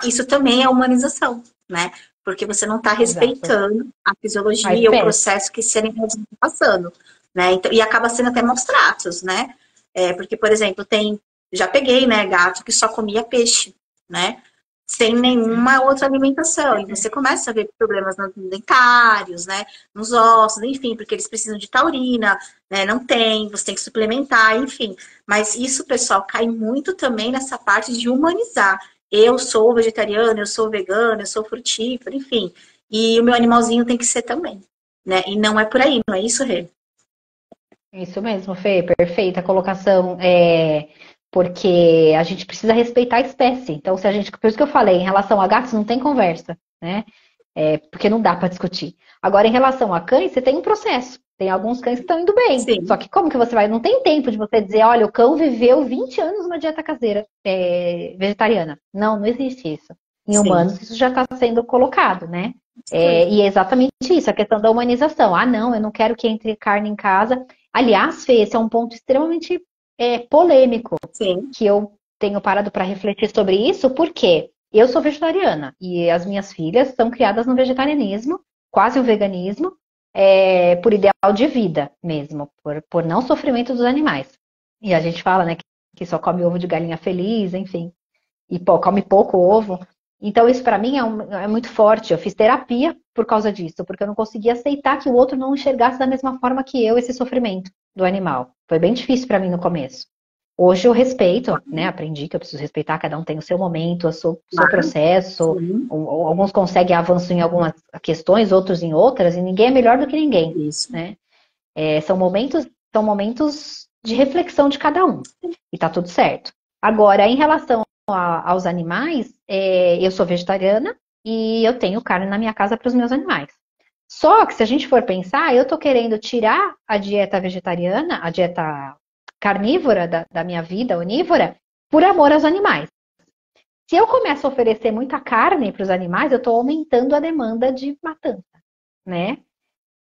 Isso também é humanização, né? Porque você não está respeitando a fisiologia e o processo que serem passando. Né? Então, e acaba sendo até maus tratos, né? Porque, por exemplo, tem Já peguei, né, gato que só comia peixe, né? Sem nenhuma outra alimentação. E você começa a ver problemas dentários, né? Nos ossos, enfim, porque eles precisam de taurina, né? Não tem, você tem que suplementar, enfim. Mas isso, pessoal, cai muito também nessa parte de humanizar. Eu sou vegetariano, eu sou vegano, eu sou frutífero, enfim. E o meu animalzinho tem que ser também, né? E não é por aí, não é isso, Rê? Isso mesmo, Fê, perfeita a colocação. Porque a gente precisa respeitar a espécie. Então, se a gente, por isso que eu falei, em relação a gatos não tem conversa, né? Porque não dá para discutir. Agora, em relação a cães, você tem um processo. Tem alguns cães que estão indo bem. Sim. Só que como que você vai? Não tem tempo de você dizer, olha, o cão viveu 20 anos numa dieta caseira vegetariana. Não, não existe isso. Em humanos, isso já está sendo colocado, né? E é exatamente isso, a questão da humanização. Ah, não, eu não quero que entre carne em casa. Aliás, Fê, esse é um ponto extremamente polêmico. Sim. Que eu tenho parado para refletir sobre isso, porque eu sou vegetariana e as minhas filhas são criadas no vegetarianismo, quase o veganismo, por ideal de vida mesmo, por não sofrimento dos animais. E a gente fala, né, que só come ovo de galinha feliz, enfim, e come pouco ovo. Então isso para mim é muito forte. Eu fiz terapia por causa disso, porque eu não conseguia aceitar que o outro não enxergasse da mesma forma que eu esse sofrimento do animal. Foi bem difícil para mim no começo. Hoje eu respeito, né? Aprendi que eu preciso respeitar, cada um tem o seu momento, o seu processo. Alguns conseguem avanço em algumas questões, outros em outras, e ninguém é melhor do que ninguém. Isso. Né? São momentos de reflexão de cada um. E tá tudo certo. Agora, em relação aos animais, eu sou vegetariana e eu tenho carne na minha casa para os meus animais. Só que se a gente for pensar, eu tô querendo tirar a dieta vegetariana, a dieta carnívora da minha vida, onívora, por amor aos animais. Se eu começo a oferecer muita carne para os animais, eu estou aumentando a demanda de matança, né?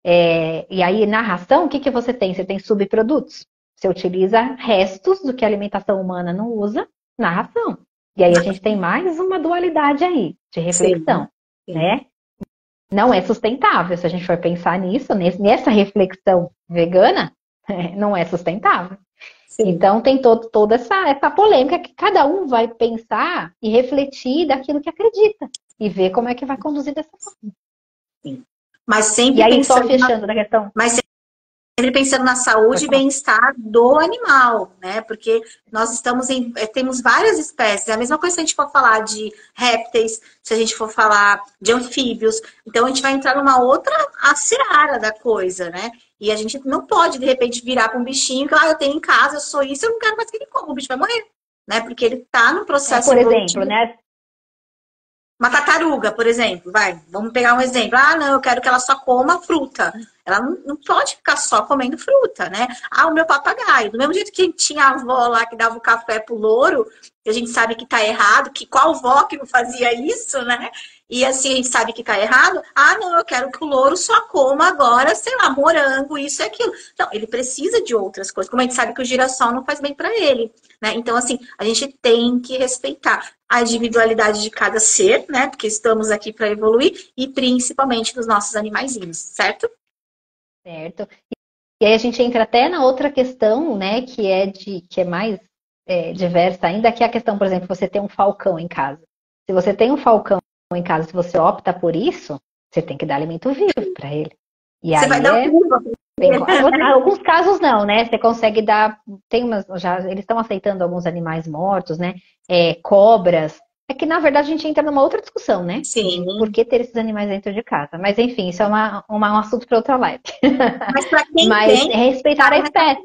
E aí, na ração, o que você tem? Você tem subprodutos. Você utiliza restos do que a alimentação humana não usa na ração. E aí a gente tem mais uma dualidade aí, de reflexão, sim. Né? Não é sustentável, se a gente for pensar nisso, nessa reflexão vegana, não é sustentável. Sim. Então tem toda essa polêmica que cada um vai pensar e refletir daquilo que acredita e ver como é que vai conduzir dessa forma. Sim. Mas sempre e aí, só fechando da questão. Mas sempre pensando na saúde e bem-estar do animal, né? Porque nós temos várias espécies. É a mesma coisa se a gente for falar de répteis, se a gente for falar de anfíbios. Então a gente vai entrar numa outra seara da coisa, né? E a gente não pode, de repente, virar para um bichinho que eu tenho em casa, eu sou isso, eu não quero mais que ele coma, o bicho vai morrer, né? Porque ele está no processo por exemplo, né? Uma tartaruga, por exemplo, vamos pegar um exemplo. Ah, não, eu quero que ela só coma fruta. Ela não pode ficar só comendo fruta, né? Ah, o meu papagaio. Do mesmo jeito que tinha a avó lá que dava o café pro louro, que a gente sabe que tá errado, que qual vó que não fazia isso, né? E assim, a gente sabe que tá errado. Ah, não, eu quero que o louro só coma agora, sei lá, morango, isso e aquilo. Então, ele precisa de outras coisas. Como a gente sabe que o girassol não faz bem para ele, né? Então, assim, a gente tem que respeitar a individualidade de cada ser, né? Porque estamos aqui para evoluir e principalmente dos nossos animaizinhos, certo? Certo. E aí a gente entra até na outra questão, né? Que é mais diversa ainda, que é a questão, por exemplo, você tem um falcão em casa. Se você tem um falcão em casa, se você opta por isso, você tem que dar alimento vivo para ele. E você aí vai dar alguns casos não, né? Você consegue dar. Eles estão aceitando alguns animais mortos, né? Cobras. É que, na verdade, a gente entra numa outra discussão, né? Sim. Por que ter esses animais dentro de casa? Mas, enfim, isso é um assunto para outra live. Mas para quem tem, respeitar a espécie.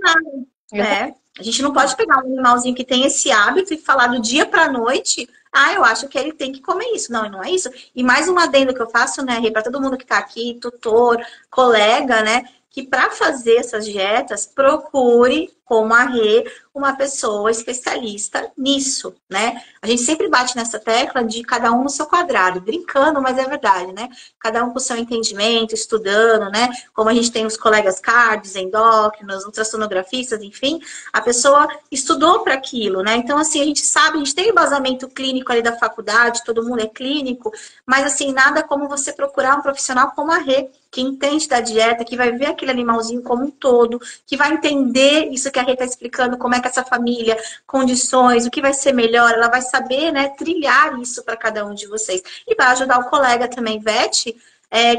A gente não pode pegar um animalzinho que tem esse hábito e falar do dia para a noite, eu acho que ele tem que comer isso. Não, não é isso. E mais uma adendo que eu faço, né, para todo mundo que está aqui, tutor, colega, né, que para fazer essas dietas, procure, como a Rê, uma pessoa especialista nisso, né? A gente sempre bate nessa tecla de cada um no seu quadrado, brincando, mas é verdade, né? Cada um com o seu entendimento, estudando, né? Como a gente tem os colegas cardios, endócrinos, ultrassonografistas, enfim, a pessoa estudou para aquilo, né? Então, assim, a gente sabe, a gente tem o embasamento clínico ali da faculdade, todo mundo é clínico, mas, assim, nada como você procurar um profissional como a Rê, que entende da dieta, que vai ver aquele animalzinho como um todo, que vai entender isso que a Rê está explicando como é que essa família, condições, o que vai ser melhor, ela vai saber, né, trilhar isso para cada um de vocês. E vai ajudar o colega também, Vete,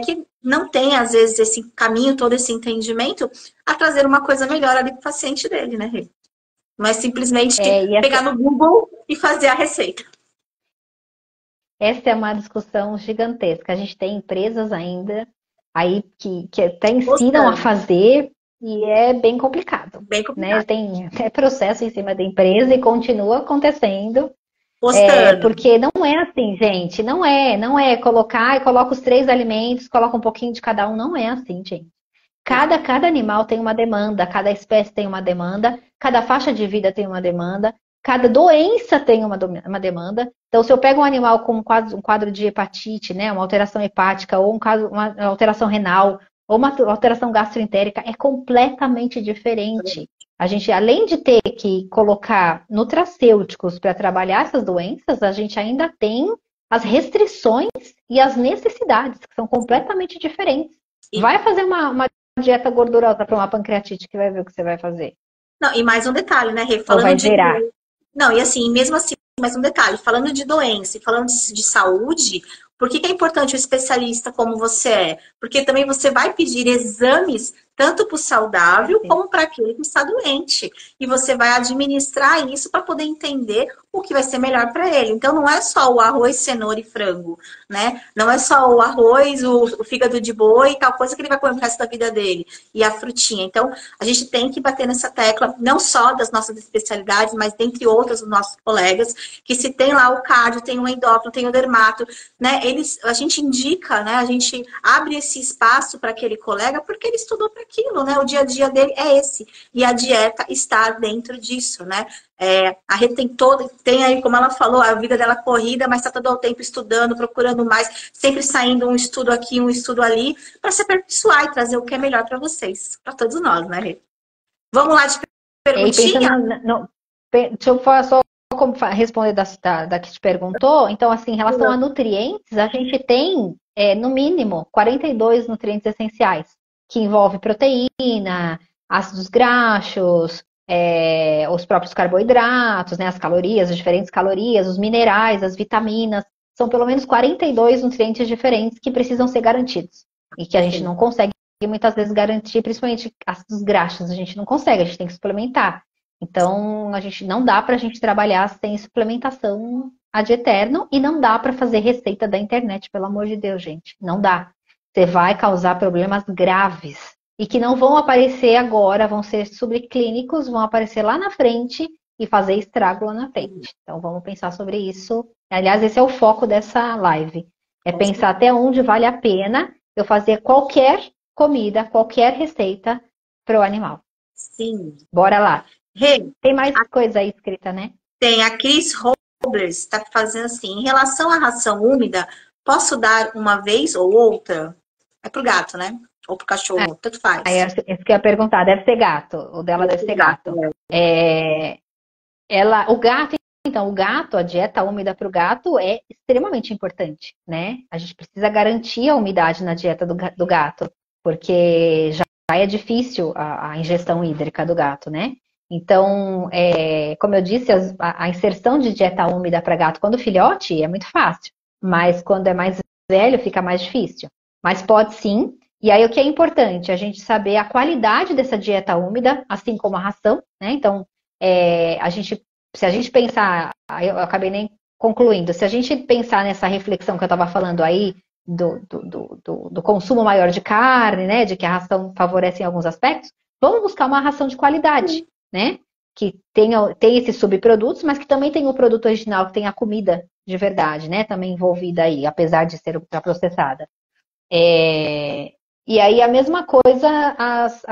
que não tem, às vezes, esse caminho, todo esse entendimento, a trazer uma coisa melhor ali para o paciente dele, né, Rê? Não é simplesmente pegar no Google e fazer a receita. Essa é uma discussão gigantesca. A gente tem empresas ainda aí que até ensinam a fazer e é bem complicado. Bem complicado. Né? Tem até processo em cima da empresa e continua acontecendo. Porque não é assim, gente. Não é colocar e coloca os 3 alimentos, coloca um pouquinho de cada um. Não é assim, gente. Cada animal tem uma demanda, cada espécie tem uma demanda, cada faixa de vida tem uma demanda, cada doença tem uma demanda. Então, se eu pego um animal com um quadro de hepatite, né, uma alteração hepática, ou uma alteração renal, ou uma alteração gastroentérica, é completamente diferente. A gente, além de ter que colocar nutracêuticos para trabalhar essas doenças, a gente ainda tem as restrições e as necessidades, que são completamente diferentes. Vai fazer uma dieta gordurosa para uma pancreatite, que vai ver o que você vai fazer. Não, e mais um detalhe, né, Rê? Falando vai zerar. Não, e assim, mesmo assim, mais um detalhe. Falando de doença e falando de saúde, por que é importante o especialista como você é? Porque também você vai pedir exames tanto para o saudável como para aquele que está doente. E você vai administrar isso para poder entender o que vai ser melhor para ele. Então, não é só o arroz, cenoura e frango, né? Não é só o arroz, o fígado de boi e tal coisa que ele vai comer pro resto da vida dele. E a frutinha. Então, a gente tem que bater nessa tecla, não só das nossas especialidades, mas dentre outras dos nossos colegas, que se tem lá o cardio, tem o endócrino, tem o dermato, né? A gente indica, né? A gente abre esse espaço para aquele colega porque ele estudou para aquilo, né? O dia a dia dele é esse. E a dieta está dentro disso, né? A Rê tem aí, como ela falou, a vida dela corrida, mas está todo o tempo estudando, procurando mais, sempre saindo um estudo aqui, um estudo ali, para se aperfeiçoar e trazer o que é melhor para vocês, para todos nós, né, Rê? Vamos lá de perguntinha? Deixa eu só responder da que te perguntou. Então, assim, em relação a nutrientes, a gente tem, no mínimo, 42 nutrientes essenciais, que envolve proteína, ácidos graxos, os próprios carboidratos, né, as calorias, as diferentes calorias, os minerais, as vitaminas. São pelo menos 42 nutrientes diferentes que precisam ser garantidos. E que a gente não consegue muitas vezes garantir, principalmente ácidos graxos, a gente não consegue, a gente tem que suplementar. Então, não dá pra gente trabalhar sem suplementação ad eterno e não dá pra fazer receita da internet, pelo amor de Deus, gente. Não dá. Você vai causar problemas graves. E que não vão aparecer agora, vão ser subclínicos, vão aparecer lá na frente e fazer estrago lá na frente. Então vamos pensar sobre isso. Aliás, esse é o foco dessa live. É pensar até onde vale a pena eu fazer qualquer comida, qualquer receita para o animal. Sim. Bora lá. Hey, tem mais coisa aí escrita, né? Tem. A Cris Robles está fazendo assim. Em relação à ração úmida, posso dar uma vez ou outra? É pro gato, né? Ou pro cachorro, tanto faz. Isso que eu ia perguntar, deve ser gato. O dela deve ser gato. O gato, a dieta úmida para o gato é extremamente importante, né? A gente precisa garantir a umidade na dieta do gato, porque já é difícil a ingestão hídrica do gato, né? Então, como eu disse, a inserção de dieta úmida para gato quando filhote é muito fácil, mas quando é mais velho fica mais difícil. Mas pode sim. E aí o que é importante? A gente saber a qualidade dessa dieta úmida, assim como a ração, né? Então, se a gente pensar, eu acabei nem concluindo, se a gente pensar nessa reflexão que eu estava falando aí, do consumo maior de carne, né? De que a ração favorece em alguns aspectos, vamos buscar uma ração de qualidade, né? Que tem esses subprodutos, mas que também tem o produto original, que tem a comida de verdade, né? Também envolvida aí, apesar de ser processada. E aí a mesma coisa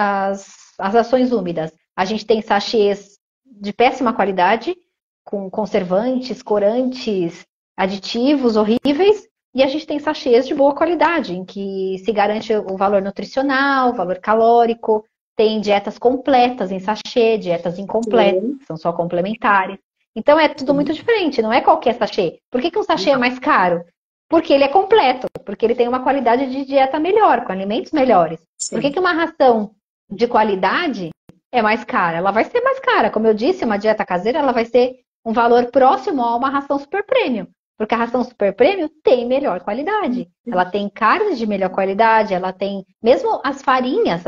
as ações úmidas. A gente tem sachês de péssima qualidade, com conservantes, corantes, aditivos horríveis, e a gente tem sachês de boa qualidade, em que se garante o valor nutricional, o valor calórico, tem dietas completas em sachê, dietas incompletas, que são só complementares. Então é tudo muito diferente, não é qualquer sachê. Por que um sachê é mais caro? Porque ele é completo, porque ele tem uma qualidade de dieta melhor, com alimentos melhores. Sim. Por que uma ração de qualidade é mais cara? Ela vai ser mais cara. Como eu disse, uma dieta caseira, ela vai ser um valor próximo a uma ração super premium. Porque a ração super premium tem melhor qualidade. Ela tem carnes de melhor qualidade, ela tem. Mesmo as farinhas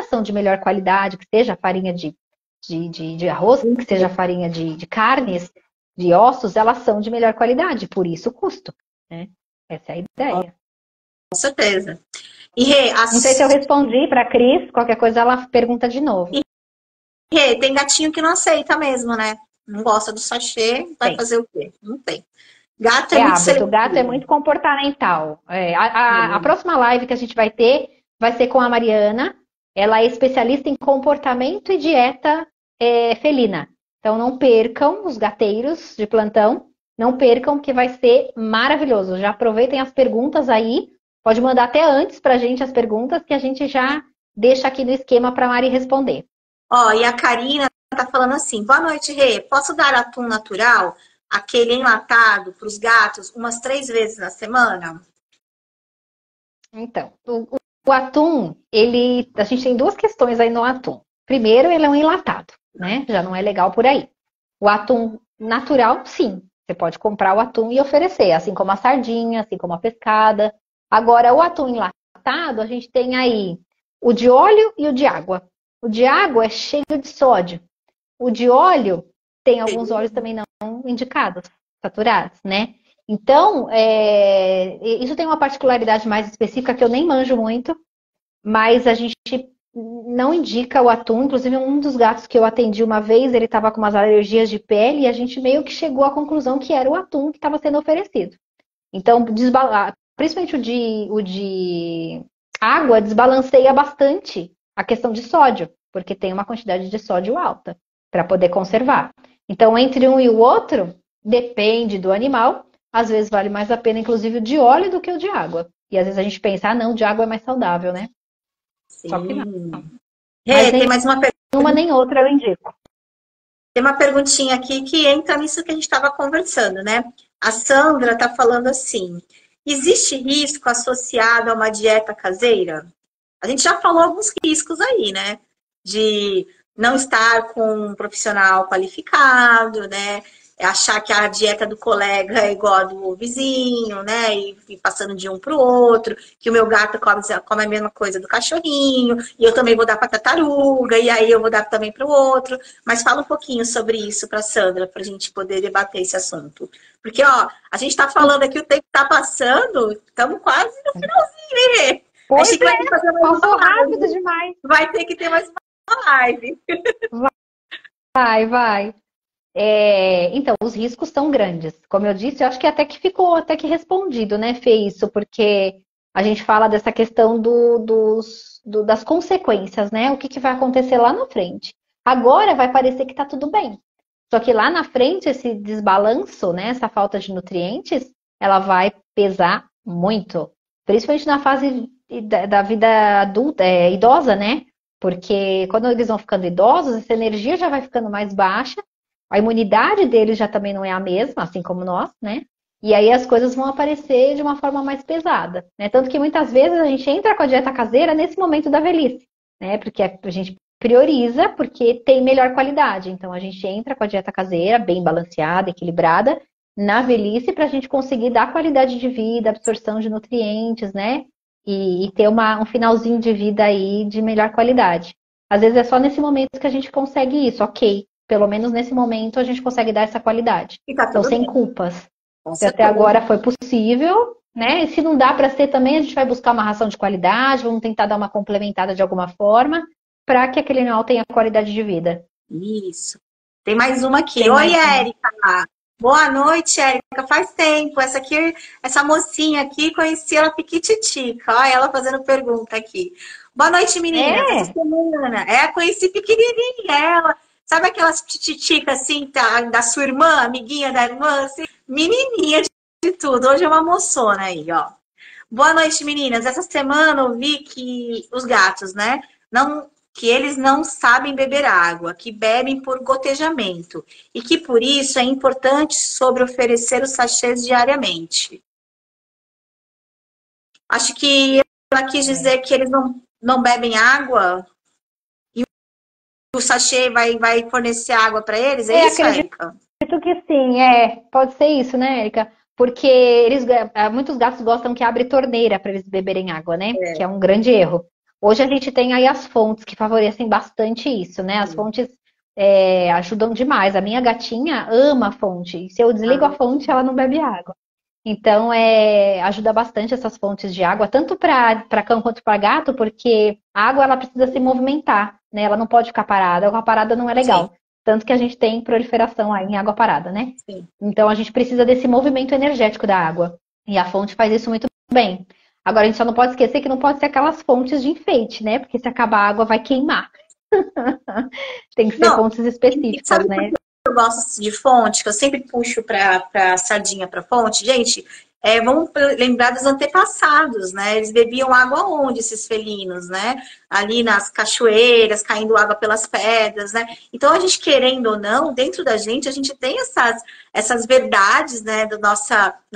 são de melhor qualidade, que seja farinha de arroz, que seja farinha de carnes, de ossos, elas são de melhor qualidade, por isso o custo. Né? Essa é a ideia. Com certeza. E Rê, Não sei se eu respondi para a Cris, qualquer coisa ela pergunta de novo. E Rê, tem gatinho que não aceita mesmo, né? Não gosta do sachê, vai fazer o quê? Não tem. Gato é muito hábito, seletivo. gato é muito comportamental. A próxima live que a gente vai ter vai ser com a Mariana. Ela é especialista em comportamento e dieta felina. Então não percam, os gateiros de plantão, não percam, que vai ser maravilhoso. Já aproveitem as perguntas aí. Pode mandar até antes pra gente as perguntas, que a gente já deixa aqui no esquema para a Mari responder. Ó, e a Karina tá falando assim: boa noite, Rê. Posso dar atum natural, aquele enlatado, para os gatos, umas 3 vezes na semana? Então, o atum, a gente tem 2 questões aí no atum. Primeiro, ele é um enlatado, né? Já não é legal por aí. O atum natural, sim. Você pode comprar o atum e oferecer, assim como a sardinha, assim como a pescada. Agora, o atum enlatado, a gente tem aí o de óleo e o de água. O de água é cheio de sódio. O de óleo tem alguns óleos também não indicados, saturados, né? Então, isso tem uma particularidade mais específica que eu nem manjo muito, mas a gente não indica o atum. Inclusive, um dos gatos que eu atendi uma vez, ele estava com umas alergias de pele e a gente meio que chegou à conclusão que era o atum que estava sendo oferecido. Então, principalmente o de água, desbalanceia bastante a questão de sódio, porque tem uma quantidade de sódio alta para poder conservar. Então, entre um e o outro, depende do animal. Às vezes vale mais a pena, inclusive, o de óleo do que o de água. E às vezes a gente pensa, não, o de água é mais saudável, né? Sim. Só que não. Rê, tem mais uma pergunta. Uma nem outra eu indico. Tem uma perguntinha aqui que entra nisso que a gente estava conversando, né? A Sandra está falando assim: existe risco associado a uma dieta caseira? A gente já falou alguns riscos aí, né? De não estar com um profissional qualificado, né? Achar que a dieta do colega é igual a do vizinho, né? E passando de um para o outro, que o meu gato come a mesma coisa do cachorrinho, e eu também vou dar para tartaruga, e aí eu vou dar também para o outro. Mas fala um pouquinho sobre isso para a Sandra, para a gente poder debater esse assunto. Porque, ó, a gente está falando aqui, o tempo está passando, estamos quase no finalzinho, né? Pois Acho que vai ter que fazer mais passou uma live. rápido demais. Vai ter que ter mais uma live. Vai. Então, os riscos são grandes. Como eu disse, eu acho que até que ficou até que respondido, né, Fê, isso, porque a gente fala dessa questão das consequências, né? O que vai acontecer lá na frente. Agora vai parecer que tá tudo bem. Só que lá na frente, esse desbalanço, né, essa falta de nutrientes, ela vai pesar muito. Principalmente na fase da vida adulta, idosa, né? Porque quando eles vão ficando idosos, essa energia já vai ficando mais baixa, a imunidade deles já também não é a mesma, assim como nós, né? E aí as coisas vão aparecer de uma forma mais pesada, né? Tanto que muitas vezes a gente entra com a dieta caseira nesse momento da velhice, né? Porque a gente prioriza porque tem melhor qualidade. Então a gente entra com a dieta caseira, bem balanceada, equilibrada, na velhice, para a gente conseguir dar qualidade de vida, absorção de nutrientes, né? E ter um finalzinho de vida aí de melhor qualidade. Às vezes é só nesse momento que a gente consegue isso, ok. Pelo menos nesse momento a gente consegue dar essa qualidade. Então, sem culpas. Até agora foi possível, né? E se não dá para ser também, a gente vai buscar uma ração de qualidade, vamos tentar dar uma complementada de alguma forma, para que aquele animal tenha qualidade de vida. Isso. Tem mais uma aqui. Oi, Érica. Boa noite, Érica. Faz tempo. Essa mocinha aqui, conheci ela piquititica. Olha ela fazendo pergunta aqui. Boa noite, meninas. Essa semana. Conheci pequenininha ela. Sabe aquelas tititicas assim, da sua irmã, amiguinha da irmã, assim? Menininha de tudo. Hoje é uma moçona aí, ó. Boa noite, meninas. Essa semana eu vi que os gatos, né? Que eles não sabem beber água, que bebem por gotejamento. E que por isso é importante sobre oferecer os sachês diariamente. Acho que ela quis dizer que eles não bebem água. o sachê vai fornecer água para eles? É isso, acredito Érica? que sim, pode ser isso, né, Erika? Porque muitos gatos gostam que abre torneira para eles beberem água, né? Que é um grande erro. Hoje a gente tem aí as fontes que favorecem bastante isso, né? As fontes ajudam demais. A minha gatinha ama a fonte. E se eu desligo a fonte, ela não bebe água. Então, ajuda bastante essas fontes de água, tanto para cão quanto para gato, porque a água ela precisa se movimentar, né? Ela não pode ficar parada. A água parada não é legal. Sim. Tanto que a gente tem proliferação aí em água parada, né? Sim. Então, a gente precisa desse movimento energético da água. E a fonte faz isso muito bem. Agora, a gente só não pode esquecer que não pode ser aquelas fontes de enfeite, né? Porque se acabar a água, vai queimar. Tem que ser fontes específicas, né? Eu gosto de fonte, que eu sempre puxo para sardinha para fonte. Gente, vamos lembrar dos antepassados, né? Eles bebiam água onde, esses felinos, né? Ali nas cachoeiras, caindo água pelas pedras, né? Então, a gente, querendo ou não, dentro da gente, a gente tem essas verdades, né? Da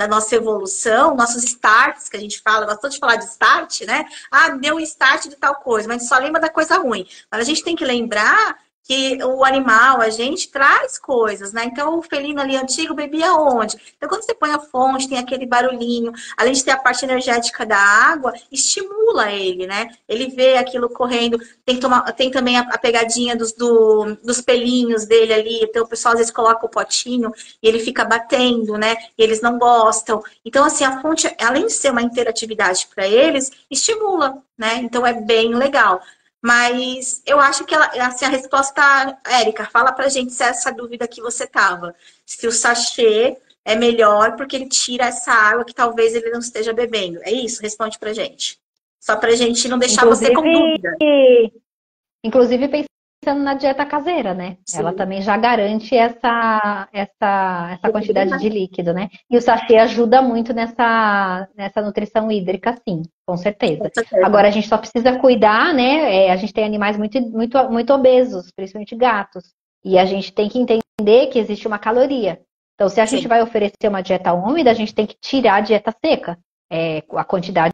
nossa evolução, nossos starts, que a gente fala, gostou de falar de start, né? Ah, deu um start de tal coisa, mas a gente só lembra da coisa ruim. Mas a gente tem que lembrar que o animal, a gente traz coisas, né? Então, o felino ali antigo bebia onde? Então, quando você põe a fonte, tem aquele barulhinho, além de ter a parte energética da água, estimula ele, né? Ele vê aquilo correndo, tem também a pegadinha dos pelinhos dele ali, então o pessoal às vezes coloca o potinho e ele fica batendo, né? E eles não gostam. Então, assim, a fonte, além de ser uma interatividade para eles, estimula, né? Então, é bem legal. Mas eu acho que assim, a resposta, Érica, fala pra gente se é essa dúvida que você tava. Se o sachê é melhor porque ele tira essa água que talvez ele não esteja bebendo. É isso? Responde pra gente. Só pra gente não deixar você com dúvida. Inclusive pensando na dieta caseira, né? Sim. Ela também já garante essa quantidade de líquido, né? E o sachê ajuda muito nessa nutrição hídrica, sim, com certeza. Agora, a gente só precisa cuidar, né? A gente tem animais muito, muito, muito obesos, principalmente gatos. E a gente tem que entender que existe uma caloria. Então, se a gente vai oferecer uma dieta úmida, a gente tem que tirar a dieta seca. A quantidade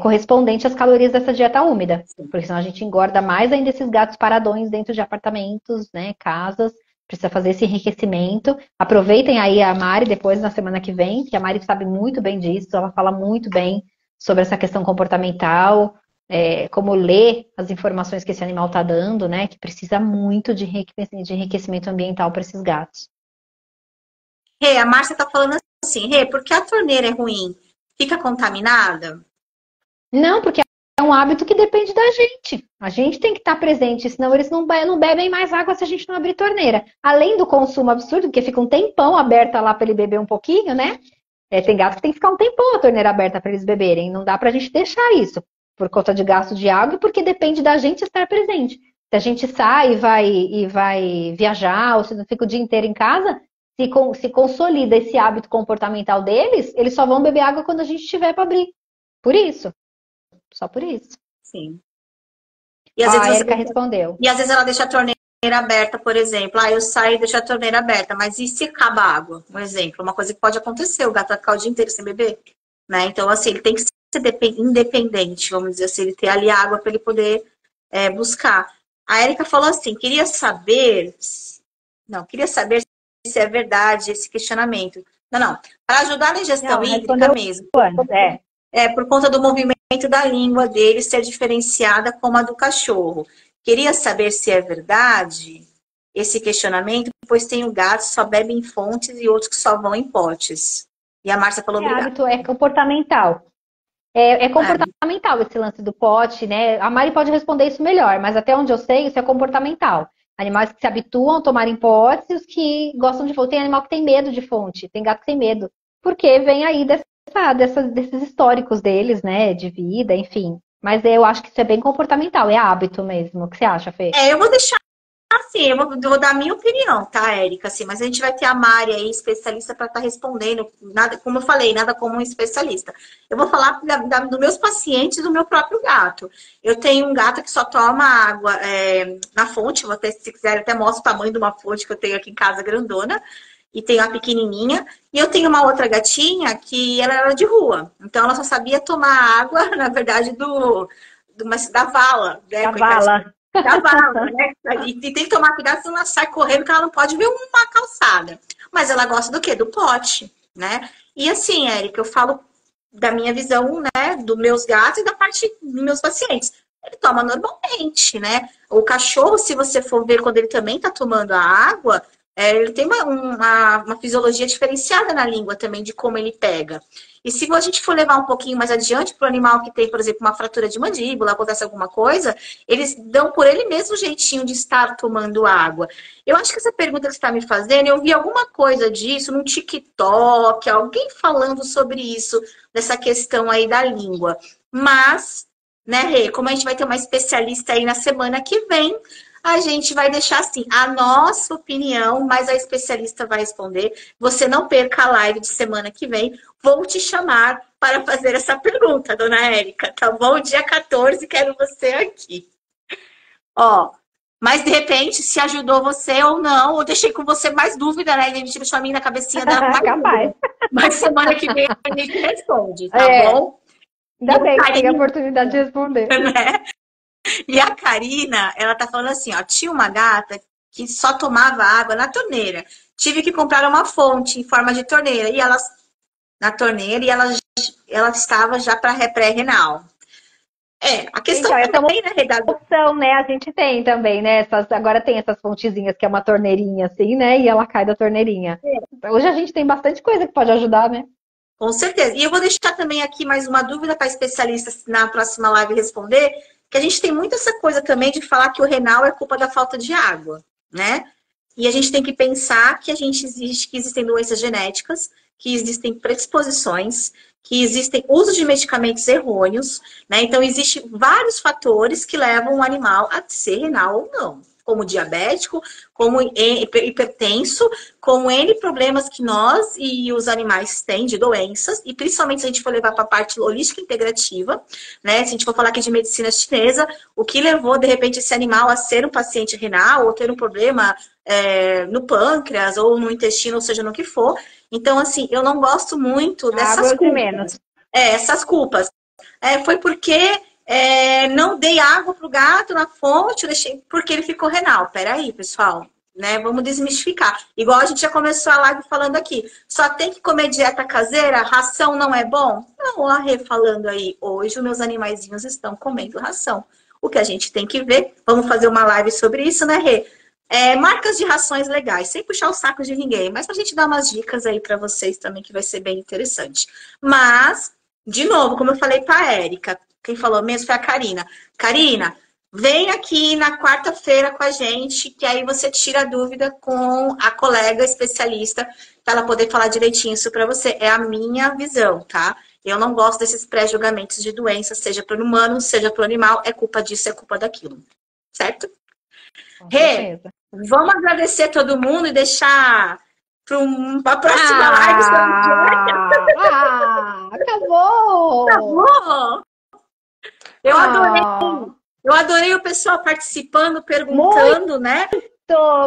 correspondente às calorias dessa dieta úmida. Porque senão a gente engorda mais ainda esses gatos paradões dentro de apartamentos, né, casas. Precisa fazer esse enriquecimento. Aproveitem aí a Mari depois, na semana que vem, que a Mari sabe muito bem disso. Ela fala muito bem sobre essa questão comportamental, como ler as informações que esse animal está dando, né, que precisa muito de enriquecimento ambiental para esses gatos. A Márcia está falando assim, porque a torneira é ruim? Fica contaminada? Não, porque é um hábito que depende da gente. A gente tem que estar presente, senão eles não bebem mais água se a gente não abrir torneira. Além do consumo absurdo, porque fica um tempão aberta lá para ele beber um pouquinho, né? Tem gato que tem que ficar um tempão a torneira aberta para eles beberem. Não dá para a gente deixar isso por conta de gasto de água e porque depende da gente estar presente. Se a gente sai e vai viajar ou se não fica o dia inteiro em casa, se consolida esse hábito comportamental deles, eles só vão beber água quando a gente estiver para abrir. Por isso. Só por isso. Sim. E às vezes a Erika respondeu. E às vezes ela deixa a torneira aberta, por exemplo. Eu saio e deixo a torneira aberta, mas e se acaba a água? Um exemplo, uma coisa que pode acontecer, o gato vai ficar o dia inteiro sem beber. Né? Então, assim, ele tem que ser independente, vamos dizer assim, ele ter ali água para ele poder buscar. A Erika falou assim, queria saber se é verdade esse questionamento. Não. Para ajudar na ingestão hídrica mesmo. Por conta do movimento da língua dele ser diferenciada como a do cachorro. Queria saber se é verdade esse questionamento, pois tem gatos que só bebem em fontes e outros que só vão em potes. E a Márcia falou, obrigada. Hábito comportamental. É comportamental esse lance do pote, né? A Mari pode responder isso melhor, mas até onde eu sei, isso é comportamental. Animais que se habituam a tomar em potes e os que gostam de fonte. Tem animal que tem medo de fonte, tem gato que tem medo. Porque vem aí desses históricos deles, né? De vida, enfim. Mas eu acho que isso é bem comportamental, é hábito mesmo. O que você acha, Fê? Eu vou deixar assim, eu vou dar a minha opinião, tá, Érica? Assim, mas a gente vai ter a Mari aí, especialista, para estar respondendo. Nada, como eu falei, nada como um especialista. Eu vou falar dos meus pacientes, do meu próprio gato. Eu tenho um gato que só toma água na fonte, se quiser, eu até mostro o tamanho de uma fonte que eu tenho aqui em casa, grandona. E tenho a pequenininha. E eu tenho uma outra gatinha que ela era de rua. Então, ela só sabia tomar água, na verdade, da vala. Né? Da vala. cavalo, né? E tem que tomar cuidado se ela sai correndo, que ela não pode ver uma calçada. Mas ela gosta do quê? Do pote, né? E assim, Érica, eu falo da minha visão, né? Dos meus gatos e da parte dos meus pacientes. Ele toma normalmente, né? O cachorro, se você for ver quando ele também tá tomando a água, ele tem uma fisiologia diferenciada na língua também, de como ele pega. E se a gente for levar um pouquinho mais adiante para o animal que tem, por exemplo, uma fratura de mandíbula, acontece alguma coisa, eles dão por ele mesmo o jeitinho de estar tomando água. Eu acho que essa pergunta que você está me fazendo, eu vi alguma coisa disso no TikTok, alguém falando sobre isso, dessa questão aí da língua. Mas, né, Rê, como a gente vai ter uma especialista aí na semana que vem, a gente vai deixar assim, a nossa opinião, mas a especialista vai responder. Você não perca a live de semana que vem. Vou te chamar para fazer essa pergunta, dona Érica, tá bom? Dia 14, quero você aqui. Ó, mas de repente, se ajudou você ou não, eu deixei com você mais dúvida, né? A gente deixou a mim na cabecinha da Capaz. Mas semana que vem a gente responde, tá bom? Ainda bem que tem a oportunidade de responder. Né? E a Karina, ela tá falando assim, ó, tinha uma gata que só tomava água na torneira. Tive que comprar uma fonte em forma de torneira e ela estava já para pré-renal. A questão então, também, né, opção, né? A gente tem também, né? Agora tem essas fontezinhas que é uma torneirinha assim, né? E ela cai da torneirinha. Hoje a gente tem bastante coisa que pode ajudar, né? Com certeza. E eu vou deixar também aqui mais uma dúvida para especialistas na próxima live responder, que a gente tem muito essa coisa também de falar que o renal é culpa da falta de água, né? E a gente tem que pensar que que existem doenças genéticas, que existem predisposições, que existem uso de medicamentos errôneos, né? Então, existem vários fatores que levam o animal a ser renal ou não. Como diabético, como hipertenso, com N problemas que nós e os animais têm de doenças, e principalmente se a gente for levar para a parte holística integrativa, né? Se a gente for falar aqui de medicina chinesa, o que levou, de repente, esse animal a ser um paciente renal ou ter um problema no pâncreas ou no intestino, ou seja, no que for. Então, assim, eu não gosto muito dessas culpas. Essas culpas. Foi porque não dei água pro gato na fonte, deixei porque ele ficou renal. Peraí, pessoal, né? Vamos desmistificar. Igual a gente já começou a live falando aqui. Só tem que comer dieta caseira? Ração não é bom? Não, a Rê falando aí. Hoje os meus animaizinhos estão comendo ração. O que a gente tem que ver, vamos fazer uma live sobre isso, né, Rê? Marcas de rações legais, sem puxar o saco de ninguém, mas pra gente dar umas dicas aí para vocês também, que vai ser bem interessante. Mas, de novo, como eu falei pra Érica, quem falou mesmo foi a Karina. Karina, vem aqui na quarta-feira com a gente, que aí você tira a dúvida com a colega especialista, para ela poder falar direitinho isso para você. É a minha visão, tá? Eu não gosto desses pré-julgamentos de doença, seja para o humano, seja para o animal. É culpa disso, é culpa daquilo. Certo? Rê, vamos agradecer todo mundo e deixar para a próxima live. Acabou! Acabou! Eu adorei o pessoal participando, perguntando, né?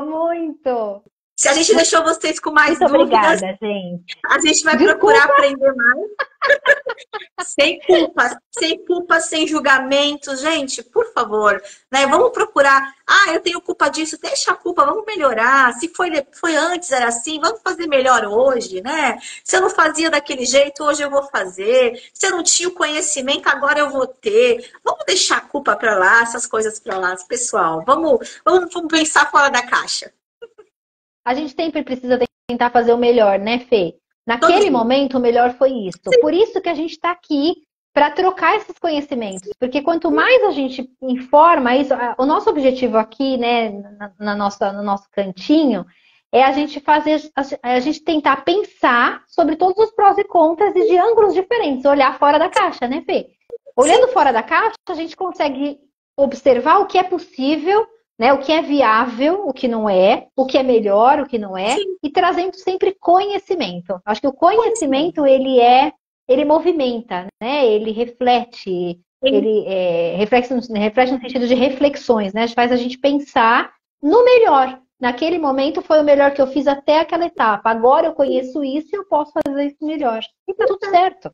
Muito! Se a gente deixou vocês com mais dúvidas, obrigada, gente. A gente vai procurar aprender mais. Sem culpa, sem julgamento. Gente, por favor, né? Vamos procurar. Eu tenho culpa disso, deixa a culpa, vamos melhorar. Se foi antes, era assim, vamos fazer melhor hoje, né? Se eu não fazia daquele jeito, hoje eu vou fazer. Se eu não tinha o conhecimento, agora eu vou ter. Vamos deixar a culpa para lá, essas coisas para lá, pessoal. Vamos pensar fora da caixa. A gente sempre precisa tentar fazer o melhor, né, Fê? Naquele momento, o melhor foi isso. Sim. Por isso que a gente está aqui, para trocar esses conhecimentos. Porque quanto mais a gente informa isso, o nosso objetivo aqui, né, no nosso cantinho, é a gente a gente tentar pensar sobre todos os prós e contras e de ângulos diferentes, olhar fora da caixa, né, Fê? Olhando fora da caixa, a gente consegue observar o que é possível, né, o que é viável, o que não é, o que é melhor, o que não é, sim, e trazendo sempre conhecimento. Acho que o conhecimento, ele movimenta, né? Ele reflete, sim, ele reflete no sentido de reflexões, né? Faz a gente pensar no melhor. Naquele momento foi o melhor que eu fiz até aquela etapa. Agora eu conheço isso e eu posso fazer isso melhor. E tá tudo certo.